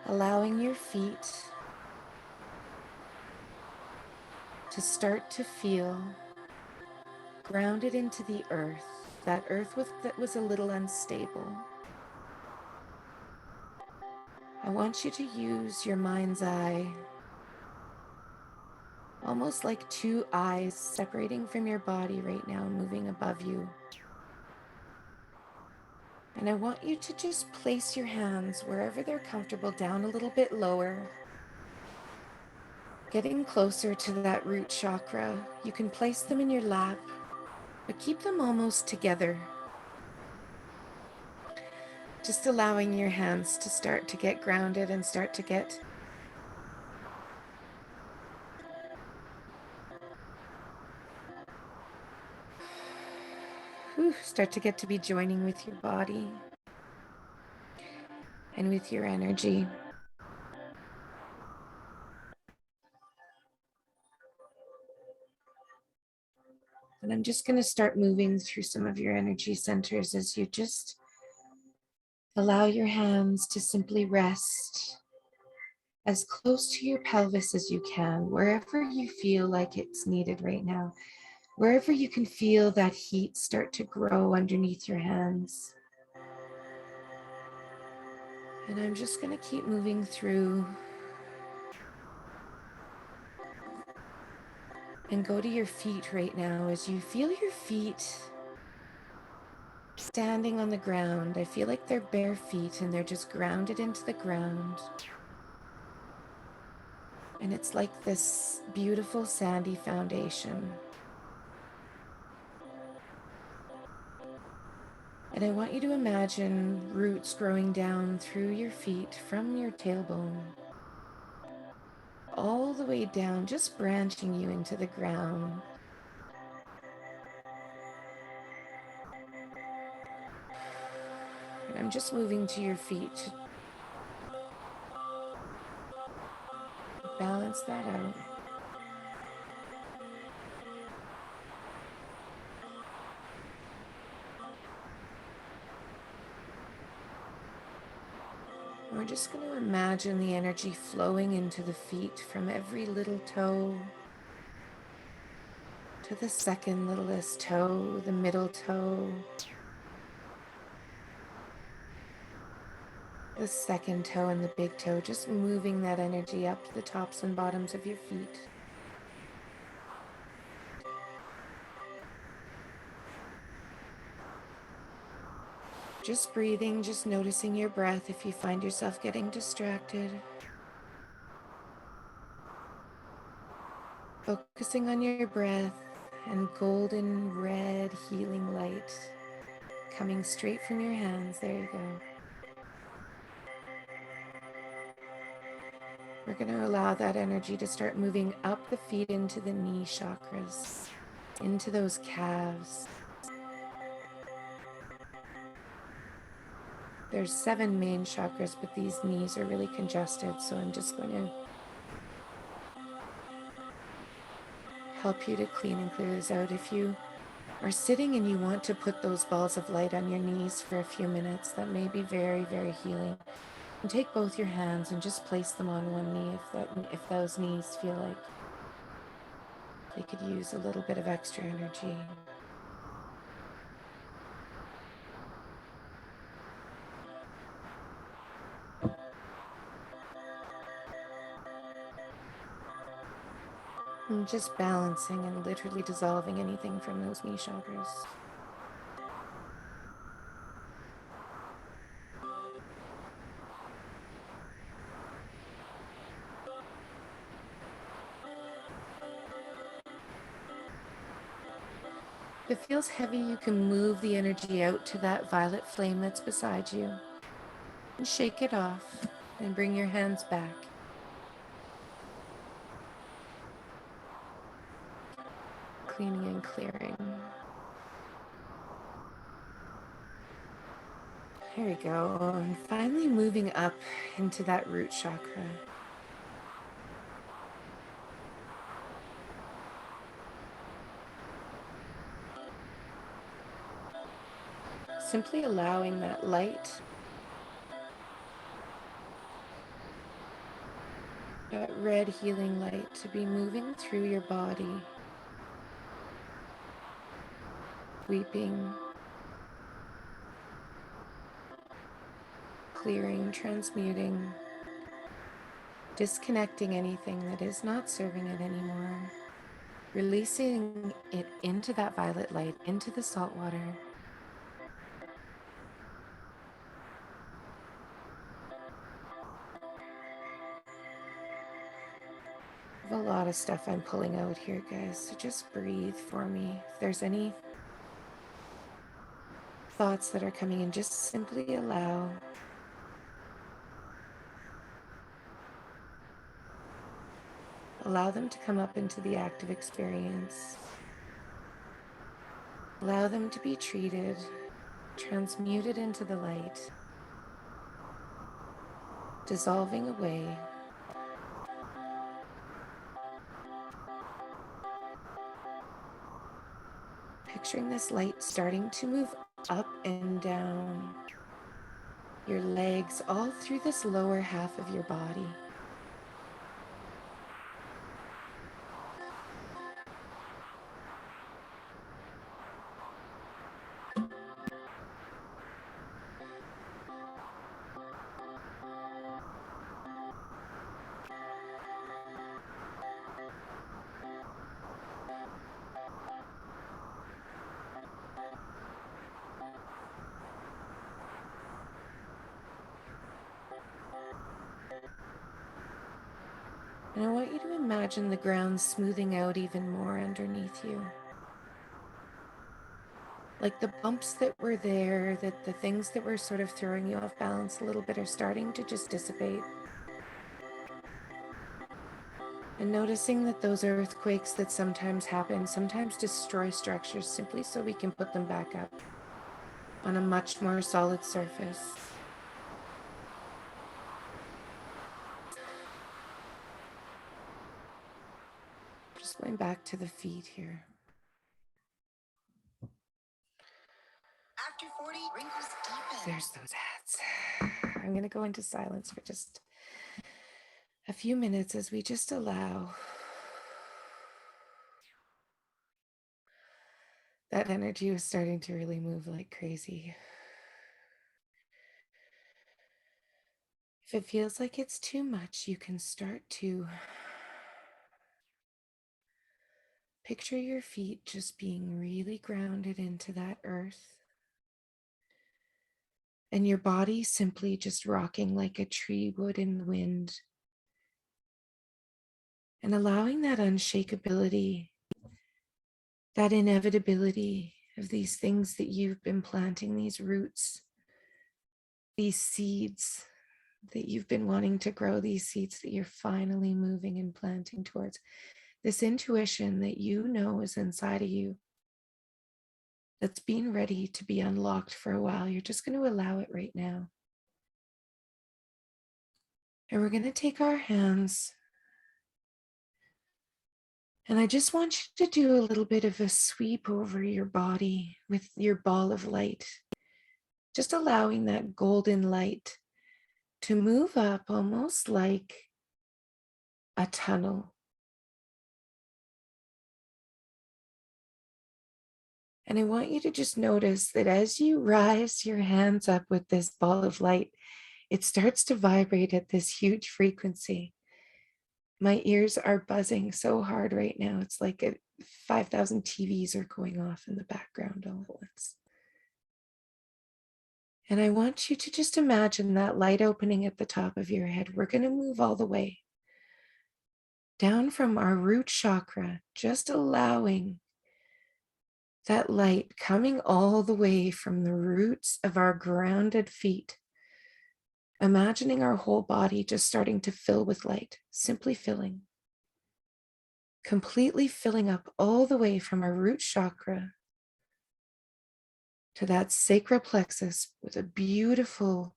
Allowing your feet to start to feel grounded into the earth, that earth that was a little unstable. I want you to use your mind's eye, almost like two eyes separating from your body right now, moving above you. And I want you to just place your hands wherever they're comfortable, down a little bit lower, getting closer to that root chakra. You can place them in your lap, but keep them almost together. Just allowing your hands to start to get grounded and start to get to be joining with your body and with your energy. And I'm just going to start moving through some of your energy centers as you just allow your hands to simply rest as close to your pelvis as you can, wherever you feel like it's needed right now, wherever you can feel that heat start to grow underneath your hands. And I'm just going to keep moving through and go to your feet right now. As you feel your feet standing on the ground, I feel like they're bare feet and they're just grounded into the ground. And it's like this beautiful sandy foundation. And I want you to imagine roots growing down through your feet from your tailbone, all the way down, just branching you into the ground. And I'm just moving to your feet to balance that out. We're just going to imagine the energy flowing into the feet from every little toe to the second littlest toe, the middle toe, the second toe and the big toe, just moving that energy up to the tops and bottoms of your feet. Just breathing, just noticing your breath if you find yourself getting distracted. Focusing on your breath and golden red healing light coming straight from your hands. There you go. We're going to allow that energy to start moving up the feet into the knee chakras, into those calves. There's 7 main chakras, but these knees are really congested, so I'm just going to help you to clean and clear this out. If you are sitting and you want to put those balls of light on your knees for a few minutes, that may be very, very healing. And take both your hands and just place them on one knee if those knees feel like they could use a little bit of extra energy. And just balancing and literally dissolving anything from those knee chakras. If it feels heavy, you can move the energy out to that violet flame that's beside you and shake it off and bring your hands back. Cleaning and clearing. There we go. And finally moving up into that root chakra. Simply allowing that light, that red healing light, to be moving through your body, sweeping, clearing, transmuting, disconnecting anything that is not serving it anymore, releasing it into that violet light, into the salt water. I have a lot of stuff I'm pulling out here, guys, so just breathe for me. If there's any thoughts that are coming in, just simply allow. Allow them to come up into the active experience. Allow them to be treated, transmuted into the light, dissolving away. Picturing this light starting to move up and down your legs, all through this lower half of your body. And I want you to imagine the ground smoothing out even more underneath you. Like the bumps that were there, that the things that were sort of throwing you off balance a little bit are starting to just dissipate. And noticing that those earthquakes that sometimes happen, sometimes destroy structures simply so we can put them back up on a much more solid surface. Just going back to the feet here. After 40, wrinkles deepen. There's those hats. I'm going to go into silence for just a few minutes as we just allow that energy was starting to really move like crazy. If it feels like it's too much, you can start to picture your feet just being really grounded into that earth, and your body simply just rocking like a tree would in the wind, and allowing that unshakability, that inevitability of these things that you've been planting, these roots, these seeds that you've been wanting to grow, these seeds that you're finally moving and planting towards. This intuition that you know is inside of you, that's been ready to be unlocked for a while. You're just going to allow it right now. And we're going to take our hands, and I just want you to do a little bit of a sweep over your body with your ball of light, just allowing that golden light to move up almost like a tunnel. And I want you to just notice that as you rise your hands up with this ball of light, it starts to vibrate at this huge frequency. My ears are buzzing so hard right now. It's like 5,000 TVs are going off in the background all at once. And I want you to just imagine that light opening at the top of your head. We're going to move all the way down from our root chakra, just allowing That light coming all the way from the roots of our grounded feet. Imagining our whole body just starting to fill with light, simply filling. Completely filling up all the way from our root chakra to that sacral plexus with a beautiful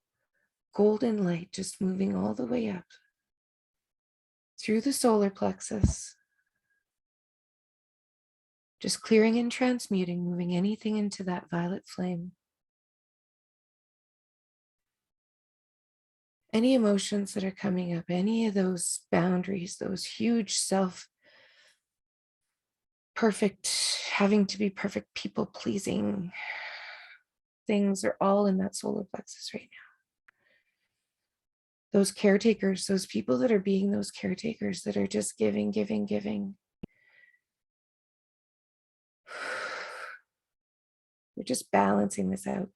golden light just moving all the way up through the solar plexus. Just clearing and transmuting, moving anything into that violet flame. Any emotions that are coming up, any of those boundaries, those huge perfect, having to be perfect, people pleasing things are all in that solar plexus right now. Those caretakers, those people that are being those caretakers that are just giving, giving, giving. We're just balancing this out.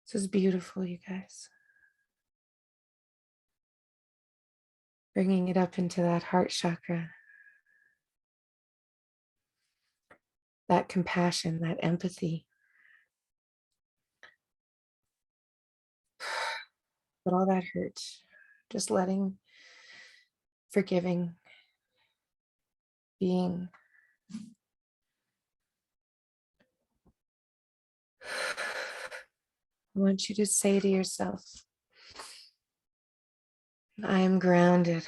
This is beautiful, you guys. Bringing it up into that heart chakra. That compassion, that empathy. But all that hurt, just letting, forgiving, being. I want you to say to yourself, I am grounded.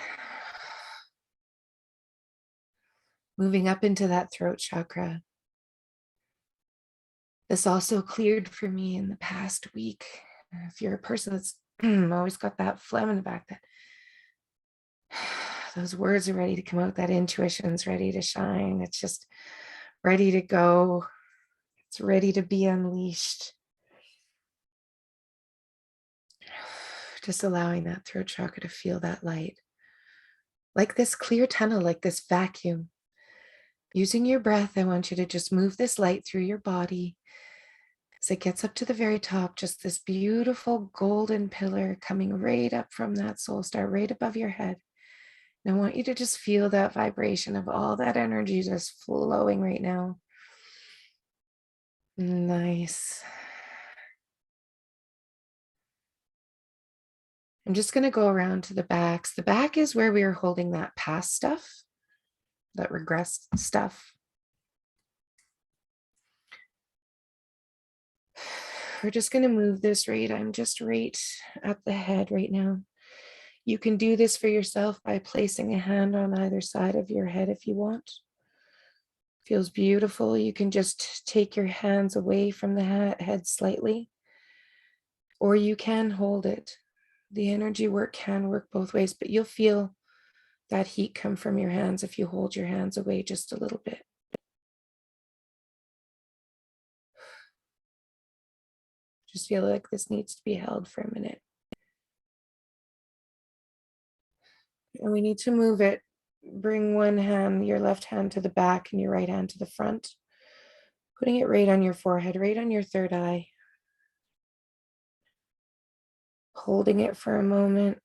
Moving up into that throat chakra. This also cleared for me in the past week. If you're a person that's always got that phlegm in the back, that those words are ready to come out, that intuition's ready to shine. It's just ready to go. It's ready to be unleashed. Just allowing that throat chakra to feel that light. Like this clear tunnel, like this vacuum. Using your breath, I want you to just move this light through your body. As it gets up to the very top, just this beautiful golden pillar coming right up from that soul star, right above your head. And I want you to just feel that vibration of all that energy just flowing right now. Nice. I'm just going to go around to the backs. The back is where we are holding that past stuff, that regressed stuff. We're just going to move this right. I'm just right at the head right now. You can do this for yourself by placing a hand on either side of your head if you want. Feels beautiful. You can just take your hands away from the head slightly, or you can hold it. The energy work can work both ways, but you'll feel that heat come from your hands if you hold your hands away just a little bit. Just feel like this needs to be held for a minute. And we need to move it. Bring one hand, your left hand to the back and your right hand to the front. Putting it right on your forehead, right on your third eye. Holding it for a moment.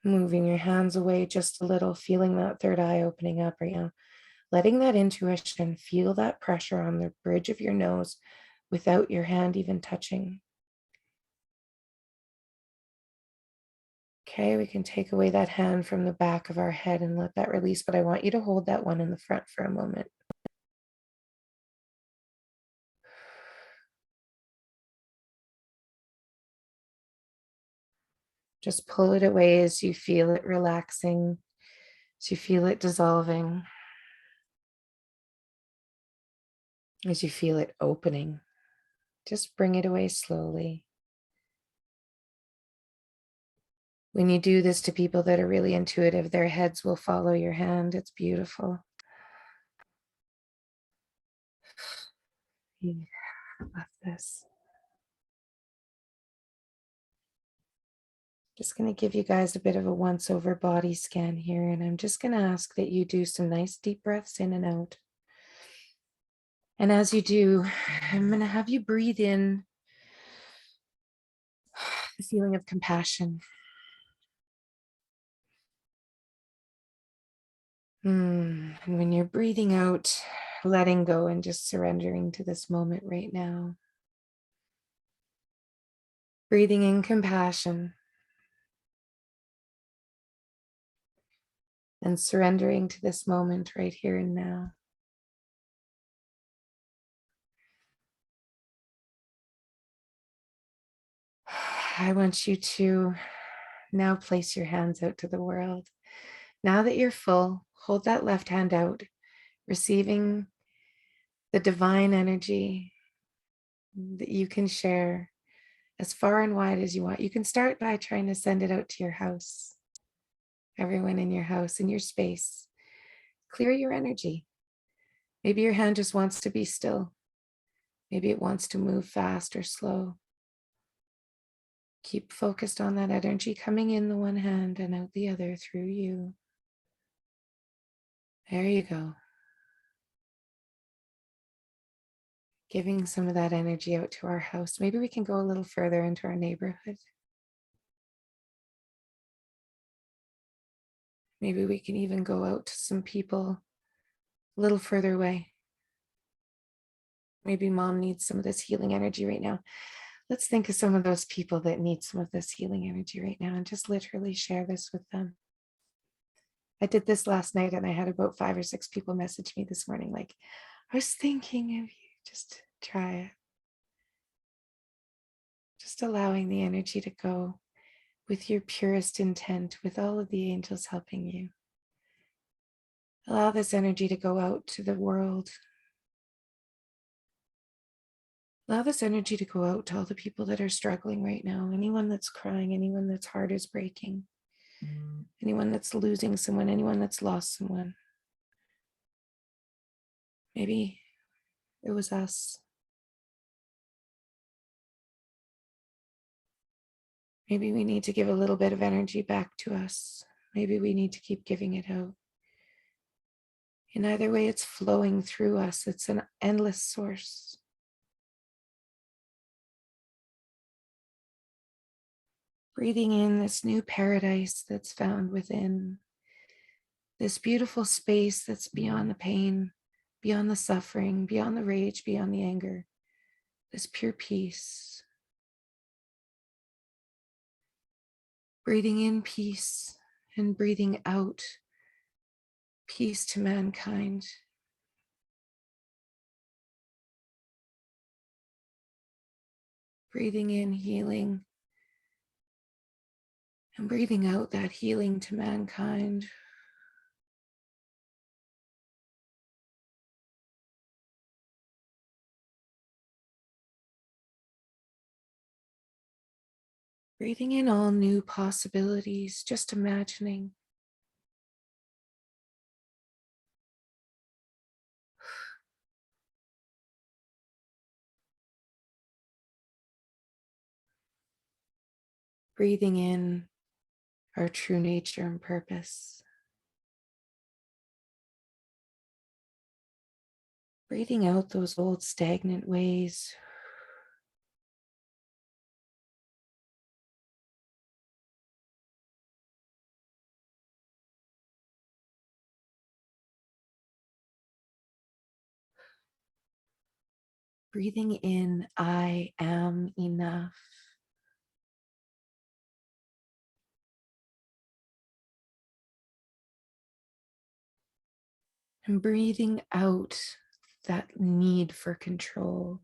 Moving your hands away just a little, feeling that third eye opening up right now. Letting that intuition feel that pressure on the bridge of your nose without your hand even touching. Okay, we can take away that hand from the back of our head and let that release, but I want you to hold that one in the front for a moment. Just pull it away as you feel it relaxing, as you feel it dissolving, as you feel it opening. Just bring it away slowly. When you do this to people that are really intuitive, their heads will follow your hand. It's beautiful. I love this. Just going to give you guys a bit of a once over body scan here. And I'm just going to ask that you do some nice deep breaths in and out. And as you do, I'm going to have you breathe in the feeling of compassion. And when you're breathing out, letting go and just surrendering to this moment right now. Breathing in compassion. And surrendering to this moment right here and now. I want you to now place your hands out to the world. Now that you're full, hold that left hand out, receiving the divine energy that you can share as far and wide as you want. You can start by trying to send it out to your house, everyone in your house, in your space. Clear your energy. Maybe your hand just wants to be still. Maybe it wants to move fast or slow. Keep focused on that energy coming in the one hand and out the other through you. There you go. Giving some of that energy out to our house. Maybe we can go a little further into our neighborhood. Maybe we can even go out to some people a little further away. Maybe mom needs some of this healing energy right now. Let's think of some of those people that need some of this healing energy right now and just literally share this with them. I did this last night and I had about 5 or 6 people message me this morning like, I was thinking of you. Just try it. Just allowing the energy to go with your purest intent, with all of the angels helping you. Allow this energy to go out to the world. Allow this energy to go out to all the people that are struggling right now. Anyone that's crying, anyone that's heart is breaking, anyone that's losing someone, anyone that's lost someone. Maybe it was us. Maybe we need to give a little bit of energy back to us. Maybe we need to keep giving it out. In either way, it's flowing through us. It's an endless source. Breathing in this new paradise that's found within, this beautiful space that's beyond the pain, beyond the suffering, beyond the rage, beyond the anger, this pure peace. Breathing in peace and breathing out peace to mankind. Breathing in healing and breathing out that healing to mankind. Breathing in all new possibilities, just imagining. Breathing in our true nature and purpose. Breathing out those old stagnant ways. Breathing in, I am enough. And breathing out that need for control.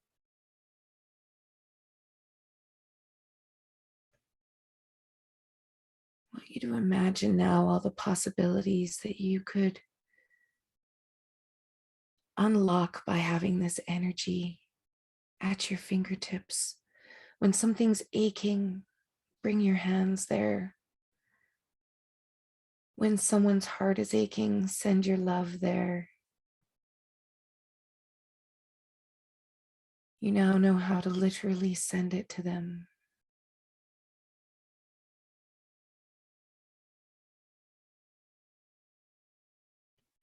I want you to imagine now all the possibilities that you could unlock by having this energy at your fingertips. When something's aching, bring your hands there. When someone's heart is aching, send your love there. You now know how to literally send it to them.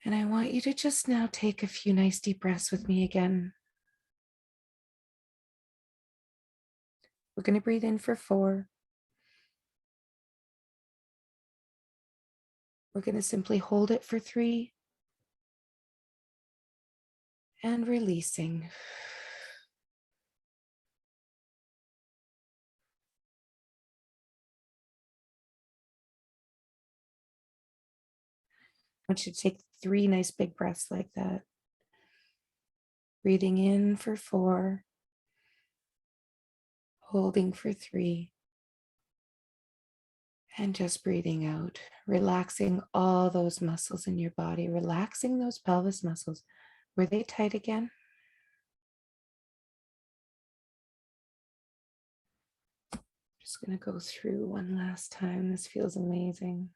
And I want you to just now take a few nice deep breaths with me again. We're going to breathe in for 4. We're going to simply hold it for 3 and releasing. I want you to take 3 nice big breaths like that. Breathing in for 4, holding for 3, and just breathing out, relaxing all those muscles in your body, relaxing those pelvis muscles. Were they tight again? Just going to go through one last time. This feels amazing.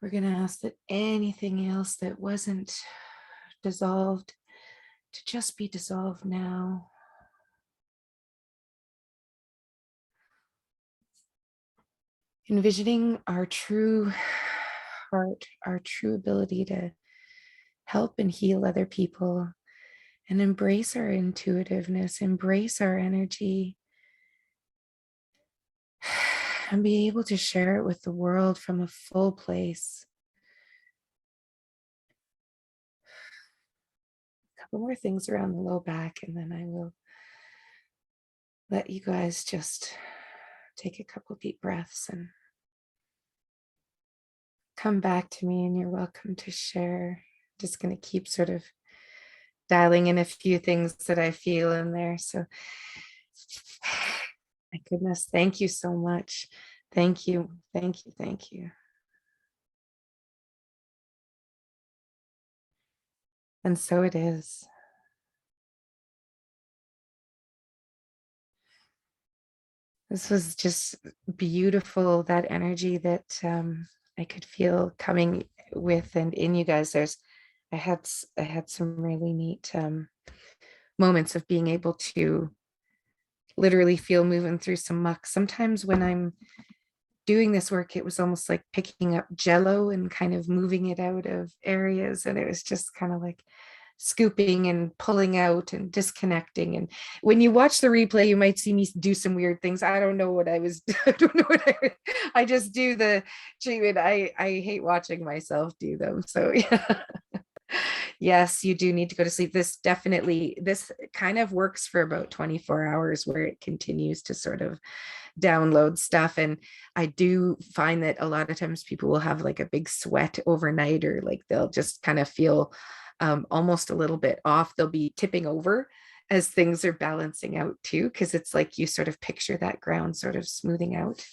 We're going to ask that anything else that wasn't dissolved to just be dissolved now. Envisioning our true heart, our true ability to help and heal other people, and embrace our intuitiveness, embrace our energy, and be able to share it with the world from a full place. A couple more things around the low back, and then I will let you guys just take a couple deep breaths and come back to me, and you're welcome to share. Just going to keep sort of dialing in a few things that I feel in there. So, my goodness, thank you so much. Thank you, thank you, thank you. And so it is. This was just beautiful, that energy that I could feel coming with and in you guys. I had some really neat moments of being able to literally feel moving through some muck. Sometimes when I'm doing this work, it was almost like picking up jello and kind of moving it out of areas, and it was just kind of like scooping and pulling out and disconnecting. And when you watch the replay, you might see me do some weird things. I don't know what I was I don't know what I just do the treatment. I hate watching myself do them. So yeah. Yes, you do need to go to sleep. This kind of works for about 24 hours, where it continues to sort of download stuff. And I do find that a lot of times people will have like a big sweat overnight, or like they'll just kind of feel almost a little bit off. They'll be tipping over as things are balancing out too, because it's like you sort of picture that ground sort of smoothing out.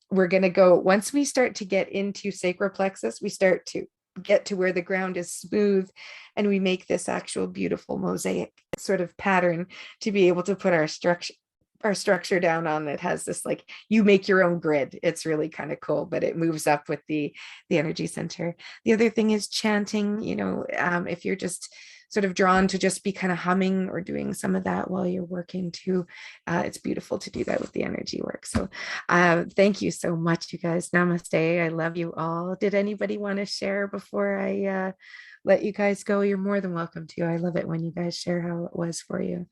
We're going to go, once we start to get into sacral plexus, we start to get to where the ground is smooth, and we make this actual beautiful mosaic sort of pattern to be able to put our structure down on. That has this, like, you make your own grid. It's really kind of cool, but it moves up with the energy center. The other thing is chanting. If you're just sort of drawn to just be kind of humming or doing some of that while you're working too, it's beautiful to do that with the energy work. So thank you so much, you guys. Namaste. I love you all. Did anybody want to share before I let you guys go? You're more than welcome to. I love it when you guys share how it was for you.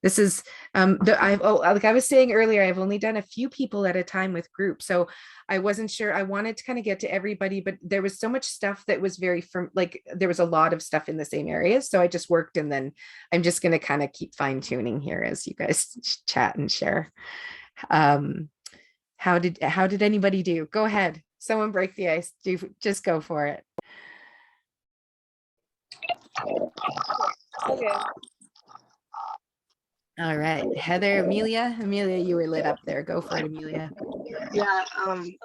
This is like I was saying earlier, I've only done a few people at a time with groups, so I wasn't sure. I wanted to kind of get to everybody, but there was so much stuff that was there was a lot of stuff in the same areas, so I just worked, and then I'm just going to kind of keep fine tuning here as you guys chat and share. How did anybody do? Go ahead, someone break the ice. Just go for it. Okay. All right, Heather. Amelia, you were lit up there. Go for it, Amelia. Yeah,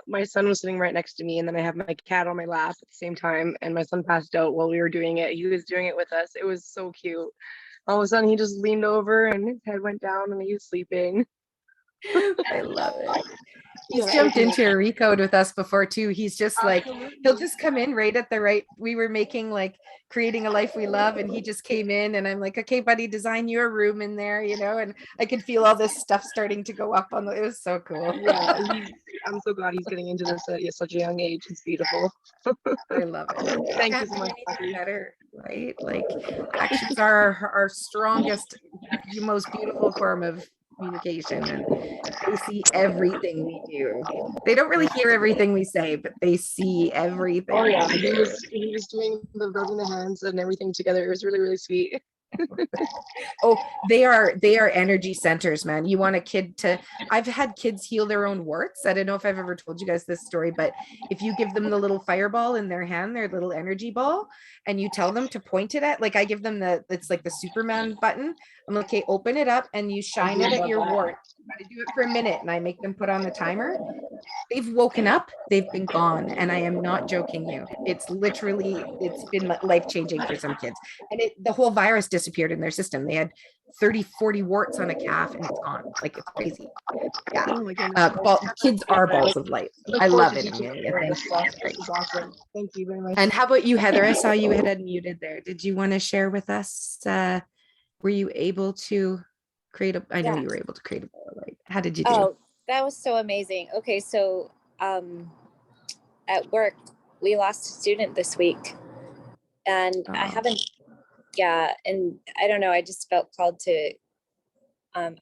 my son was sitting right next to me, and then I have my cat on my lap at the same time, and my son passed out while we were doing it. He was doing it with us. It was so cute. All of a sudden, he just leaned over, and his head went down, and he was sleeping. I love it. He's Yeah, jumped everything into a recode with us before too. He's just like, Absolutely. he'll just come in right at the right. We were making like creating a life we love, and he just came in, and I'm like, okay, buddy, design your room in there, you know. And I could feel all this stuff starting to go up on the. It was so cool. Yeah, I'm so glad he's getting into this at such a young age. It's beautiful. I love it. Thank you Can't so do much, anything Poppy. better, right? Like actions are our strongest, most beautiful form of communication, and they see everything we do. They don't really hear everything we say, but they see everything. Oh yeah, we he do. was doing the rubbing the hands and everything together. It was really, really sweet. Oh, they are energy centers, man. You want a kid to, I've had kids heal their own warts. I don't know if I've ever told you guys this story, but if you give them the little fireball in their hand, their little energy ball, and you tell them to point it at, like I give them it's like the Superman button. I'm like, okay, open it up and you shine it at your wart. I do it for a minute and I make them put on the timer. They've woken up, they've been gone. And I am not joking you. It's been life-changing for some kids. And the whole virus disappeared in their system. They had 30, 40 warts on a calf and it's gone. Like it's crazy. Yeah. Oh my goodness. Kids are balls of light. Look I forward love to it, teaching Amelia. more of Thank this you. stuff. That's great. This is awesome. Thank you very much. And how about you, Heather? I saw you had unmuted there. Did you want to share with us? Were you able to create I know Yeah. you were able to create a ball of light. How did you do? Oh, that was so amazing. Okay, so at work, we lost a student this week. And I Oh. haven't, yeah, and I don't know, I just felt called to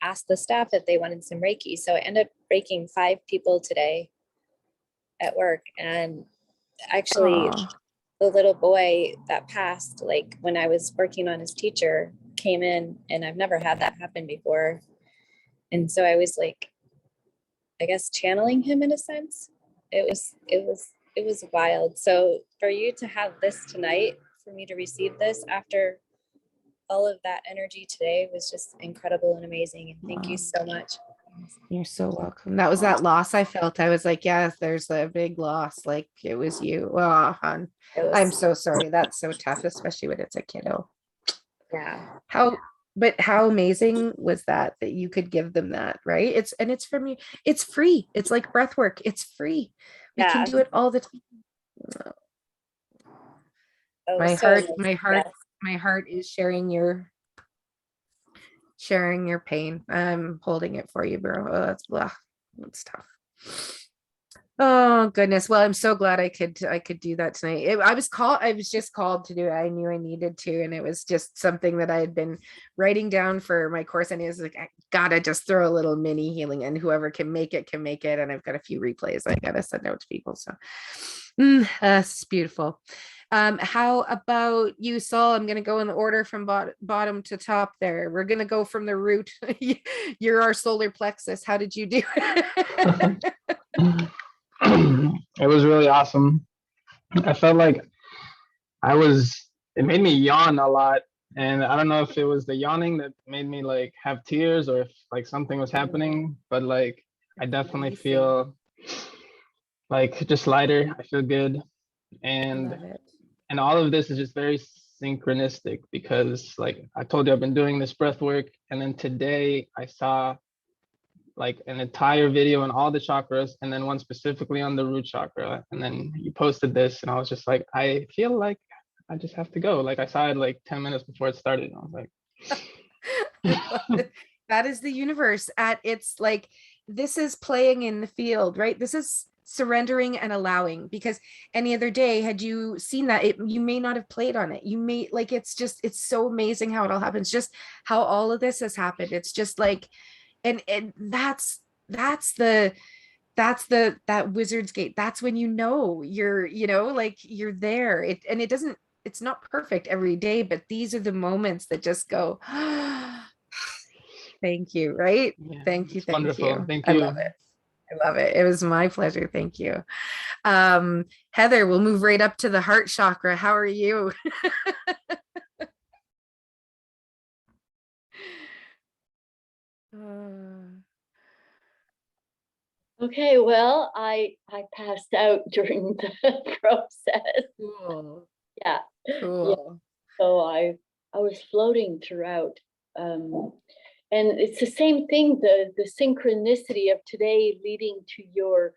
ask the staff if they wanted some Reiki. So I ended up Reiking 5 people today at work. And actually, Aw. the little boy that passed, like when I was working on his teacher, came in, and I've never had that happen before. And so I was like, I guess channeling him in a sense. It was wild. So for you to have this tonight, for me to receive this after all of that energy today was just incredible and amazing. And thank Wow. you so much. You're so welcome. That was that loss I felt. I was like, yes, there's a big loss. Like it was you. Oh, hon. It was, I'm so sorry. That's so tough, especially when it's a kiddo. yeah. But how amazing was that you could give them that, right? It's from you. It's free. It's like breath work. It's free. We Yeah. can do it all the time. Oh, My so heart, amazing. my heart is sharing your pain. I'm holding it for you, bro. Oh, that's tough. Oh goodness. Well, I'm so glad I could do that tonight. I was just called to do it. I knew I needed to, and it was just something that I had been writing down for my course. And it was like, I gotta just throw a little mini healing, and whoever can make it can make it. And I've got a few replays I gotta send out to people. So it's beautiful. How about you, Saul? I'm gonna go in the order from bottom to top there. We're gonna go from the root. You're our solar plexus. How did you do? It was really awesome. I felt like it made me yawn a lot. And I don't know if it was the yawning that made me like have tears or if like something was happening, but like I definitely feel like just lighter. I feel good. And all of this is just very synchronistic because like I told you, I've been doing this breath work. And then today I saw like an entire video on all the chakras and then one specifically on the root chakra. And then you posted this and I was just like, I feel like I just have to go. Like I saw it like 10 minutes before it started. And I was like, that is the universe at its like, this is playing in the field, right? This is surrendering and allowing, because any other day, had you seen that, you may not have played on it. You may like, it's so amazing how it all happens, just how all of this has happened. It's just like, and that's that wizard's gate. That's when you're like you're there. It's not perfect every day, but these are the moments that just go, thank you, right? yeah, Thank you. wonderful. Thank I you. love it. It was my pleasure. Thank you. Heather, we'll move right up to the heart chakra. How are you? Okay, well, I passed out during the process. Cool. Yeah. Cool. So I was floating throughout. and it's the same thing, the synchronicity of today leading to your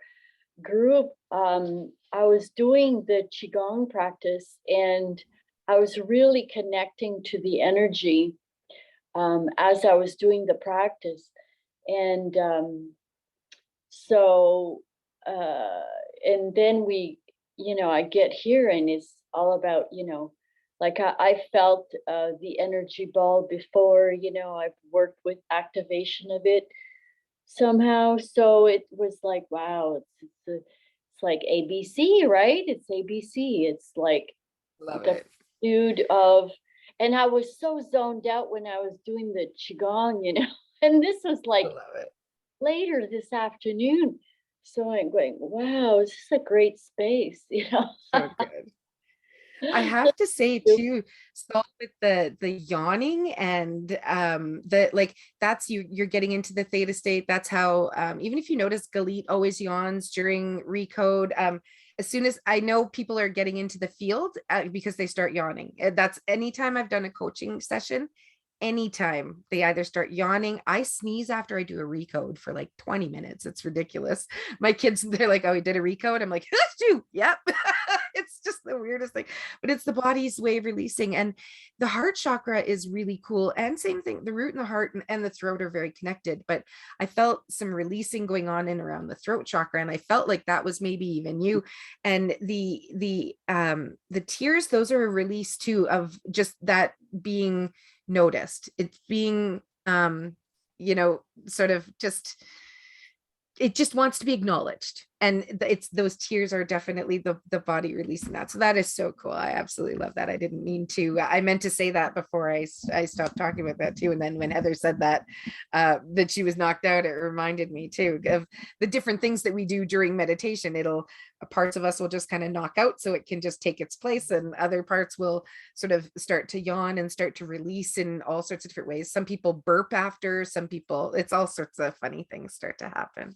group. I was doing the Qigong practice and I was really connecting to the energy as I was doing the practice. And and then I get here and it's all about, like I felt the energy ball before, I've worked with activation of it somehow. So it was like, wow, it's like ABC, right? It's ABC. It's like Love the it. pursuit of, and I was so zoned out when I was doing the Qigong, and this was I like love it. later this afternoon. So I'm going, wow, this is a great space, So good. I have to say too, so with the yawning and the like, that's you're getting into the theta state. That's how even if you notice Galit always yawns during recode. As soon as I know people are getting into the field because they start yawning. That's anytime I've done a coaching session, anytime they either start yawning. I sneeze after I do a recode for like 20 minutes. It's ridiculous. My kids, they're like, oh, we did a recode. I'm like, that's you. Yep. It's just the weirdest thing, but it's the body's way of releasing. And the heart chakra is really cool. And same thing, the root and the heart and the throat are very connected, but I felt some releasing going on in around the throat chakra. And I felt like that was maybe even you. And the tears, those are a release too, of just that being noticed. It's being sort of just, it just wants to be acknowledged, and it's those tears are definitely the body releasing that. So that is so cool. I absolutely love that. I didn't mean to, I meant to say that before I stopped talking about that too. And then when Heather said that that she was knocked out, it reminded me too of the different things that we do during meditation. Parts of us will just kind of knock out so it can just take its place, and other parts will sort of start to yawn and start to release in all sorts of different ways. Some people burp after, some people, it's all sorts of funny things start to happen.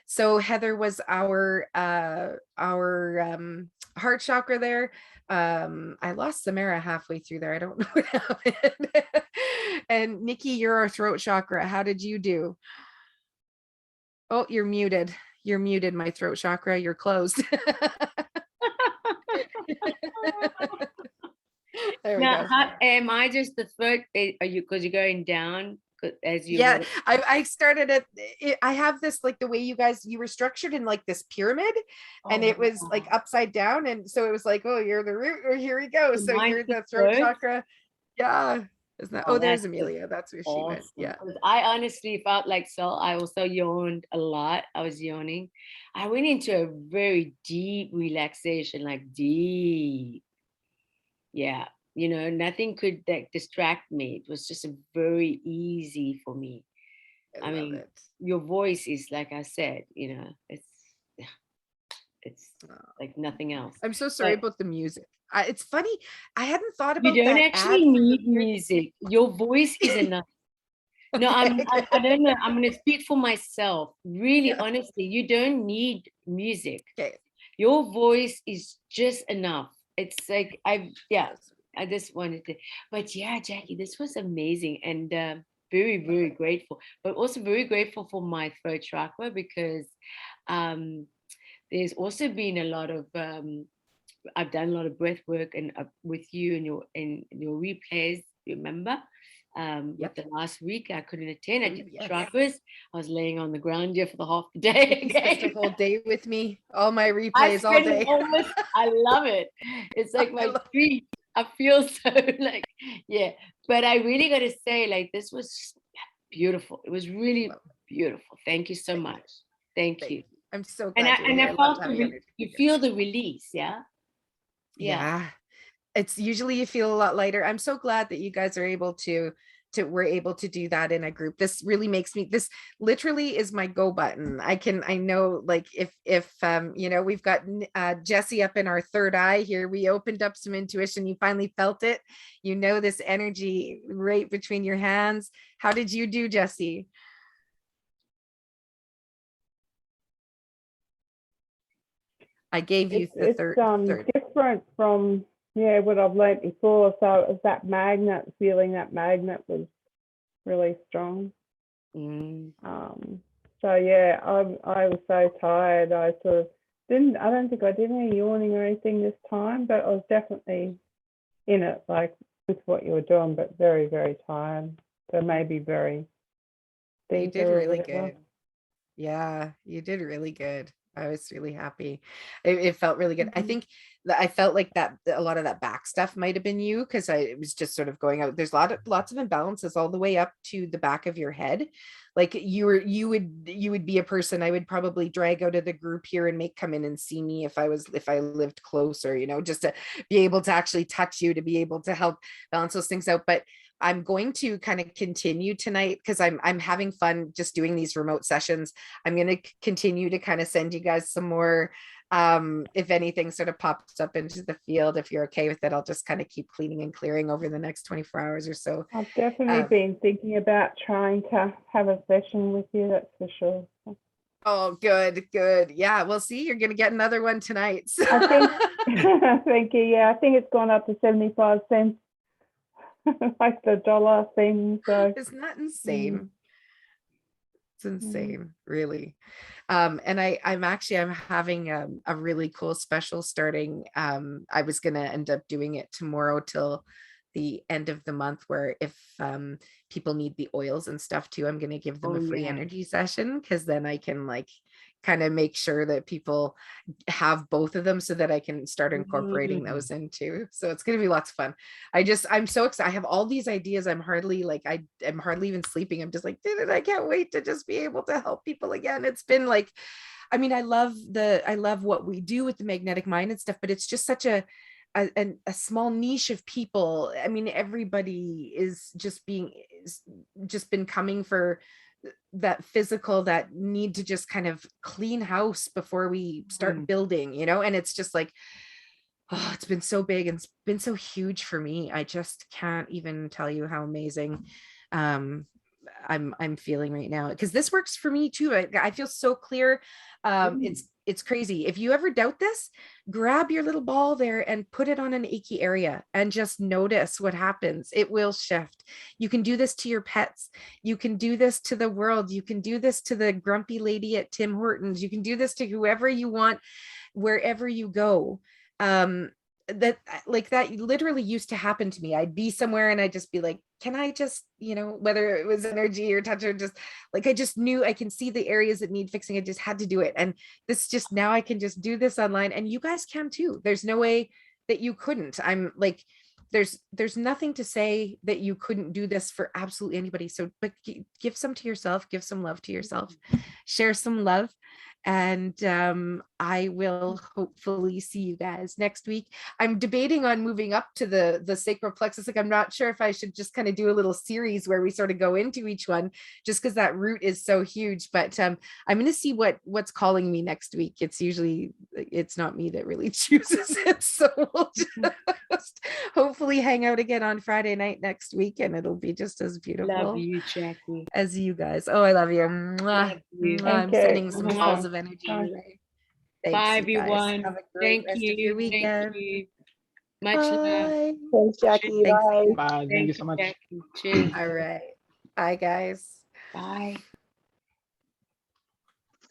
So Heather was our heart chakra there. I lost Samara halfway through there. I don't know what happened. And Nikki, you're our throat chakra. How did you do? Oh, you're muted. You're muted, my throat chakra. You're closed. There we Now, go. am I just the third? Are you, because you're going down as you? Yeah, I started at, I have this, like the way you were structured in like this pyramid, and it was like upside down. And so it was like, oh, you're the root, or here we go. So Mine's you're the the throat third? chakra. Yeah. Isn't that, Oh, oh, there's that's Amelia. That's where she went. awesome. Yeah. 'Cause I honestly felt like, so I also yawned a lot. I was yawning. I went into a very deep relaxation, like deep. Yeah. Nothing could like distract me. It was just a very easy for me. I love mean, it. your voice is, like I said, it's like nothing else. I'm so sorry But about the music. It's funny. I hadn't thought you about don't that actually ad for the need music. Your voice is enough. No, Okay. I don't know. I'm going to speak for myself. Really, Yeah. honestly, you don't need music. Okay. Your voice is just enough. It's like, I just wanted to, but yeah, Jackie, this was amazing, and very, very grateful, but also very grateful for my throat chakra, because there's also been a lot of, I've done a lot of breath work and with you and your replays, remember? With the last week I couldn't attend. I did the chakras. I was laying on the ground here for the half the day. You spent a whole day with me, all my I replays all day. I love it. It's like my dream. I feel so like, yeah. But I really got to say, like, this was just beautiful. It was really beautiful. Thank you so much. Thank you. I'm so And glad you're here. I I love felt having energy. you feel the release, yeah? Yeah. It's usually you feel a lot lighter. I'm so glad that you guys are able to we're able to do that in a group. This really makes me, this literally is my go button. I know, like, if we've got Jessie up in our third eye here, we opened up some intuition, you finally felt it, this energy right between your hands. How did you do, Jessie? I gave you the third. Different from what I've learned before. So it was that magnet, feeling that magnet was really strong. Mm. So yeah, I was so tired. I sort of I don't think I did any yawning or anything this time, but I was definitely in it, like with what you were doing, but very, very tired. So maybe very You deep did or really whatever. good. Yeah, you did really good. I was really happy. It felt really good. I Mhm. think that I felt like that a lot of that back stuff might have been you because I was just sort of going out. There's lots of imbalances all the way up to the back of your head. Like you would be a person I would probably drag out of the group here and make come in and see me if I lived closer, you know, just to be able to actually touch you, to be able to help balance those things out. But I'm going to kind of continue tonight because I'm having fun just doing these remote sessions. I'm going to continue to kind of send you guys some more. If anything sort of pops up into the field, if you're okay with it, I'll just kind of keep cleaning and clearing over the next 24 hours or so. I've definitely been thinking about trying to have a session with you, that's for sure. Oh, good. Yeah, we'll see. You're going to get another one tonight. So. I think, thank you. Yeah, I think it's gone up to 75 cents, like the dollar thing. So Isn't that insane? It's Mm. insane, really. And I'm having a really cool special starting. I was gonna end up doing it tomorrow till the end of the month, where if people need the oils and stuff too, I'm gonna give them Oh, a free yeah. energy session because then I can like kind of make sure that people have both of them so that I can start incorporating those into. So it's going to be lots of fun. I'm so excited. I have all these ideas. I'm hardly even sleeping. I'm just like, I can't wait to just be able to help people again. It's been like, I mean, I love what we do with the magnetic mind and stuff, but it's just such a small niche of people. I mean, everybody is just been coming for that physical, that need to just kind of clean house before we start building, you know. And it's just like, oh, it's been so big and it's been so huge for me. I just can't even tell you how amazing I'm feeling right now, because this works for me too. I feel so clear. It's crazy. If you ever doubt this, grab your little ball there and put it on an achy area and just notice what happens. It will shift. You can do this to your pets. You can do this to the world. You can do this to the grumpy lady at Tim Hortons. You can do this to whoever you want, wherever you go. That literally used to happen to me. I'd be somewhere and I'd just be like, can I just, you know, whether it was energy or touch or just like, I just knew I can see the areas that need fixing. I just had to do it. And this just, now I can just do this online, and you guys can too. There's no way that you couldn't. I'm like, there's nothing to say that you couldn't do this for absolutely anybody. So, but give some to yourself, give some love to yourself, share some love. And I will hopefully see you guys next week. I'm debating on moving up to the sacral plexus. Like, I'm not sure if I should just kind of do a little series where we sort of go into each one, just because that root is so huge. But I'm going to see what's calling me next week. It's not me that really chooses it. So we'll just hopefully hang out again on Friday night next week, and it'll be just as beautiful. Love you, Jackie. As you guys. Oh, I love you. Mwah. Love you. Mwah. I'm Thank you. sending some Mwah. balls of energy Bye. your way. Thanks, Bye, you guys. everyone. Have a great Thank rest you. of your weekend. Thank you. Much love. Bye. Thanks, Jackie. Thanks. Bye. Bye. Thank you so much. Jackie. Cheers. All right. Bye, guys. Bye.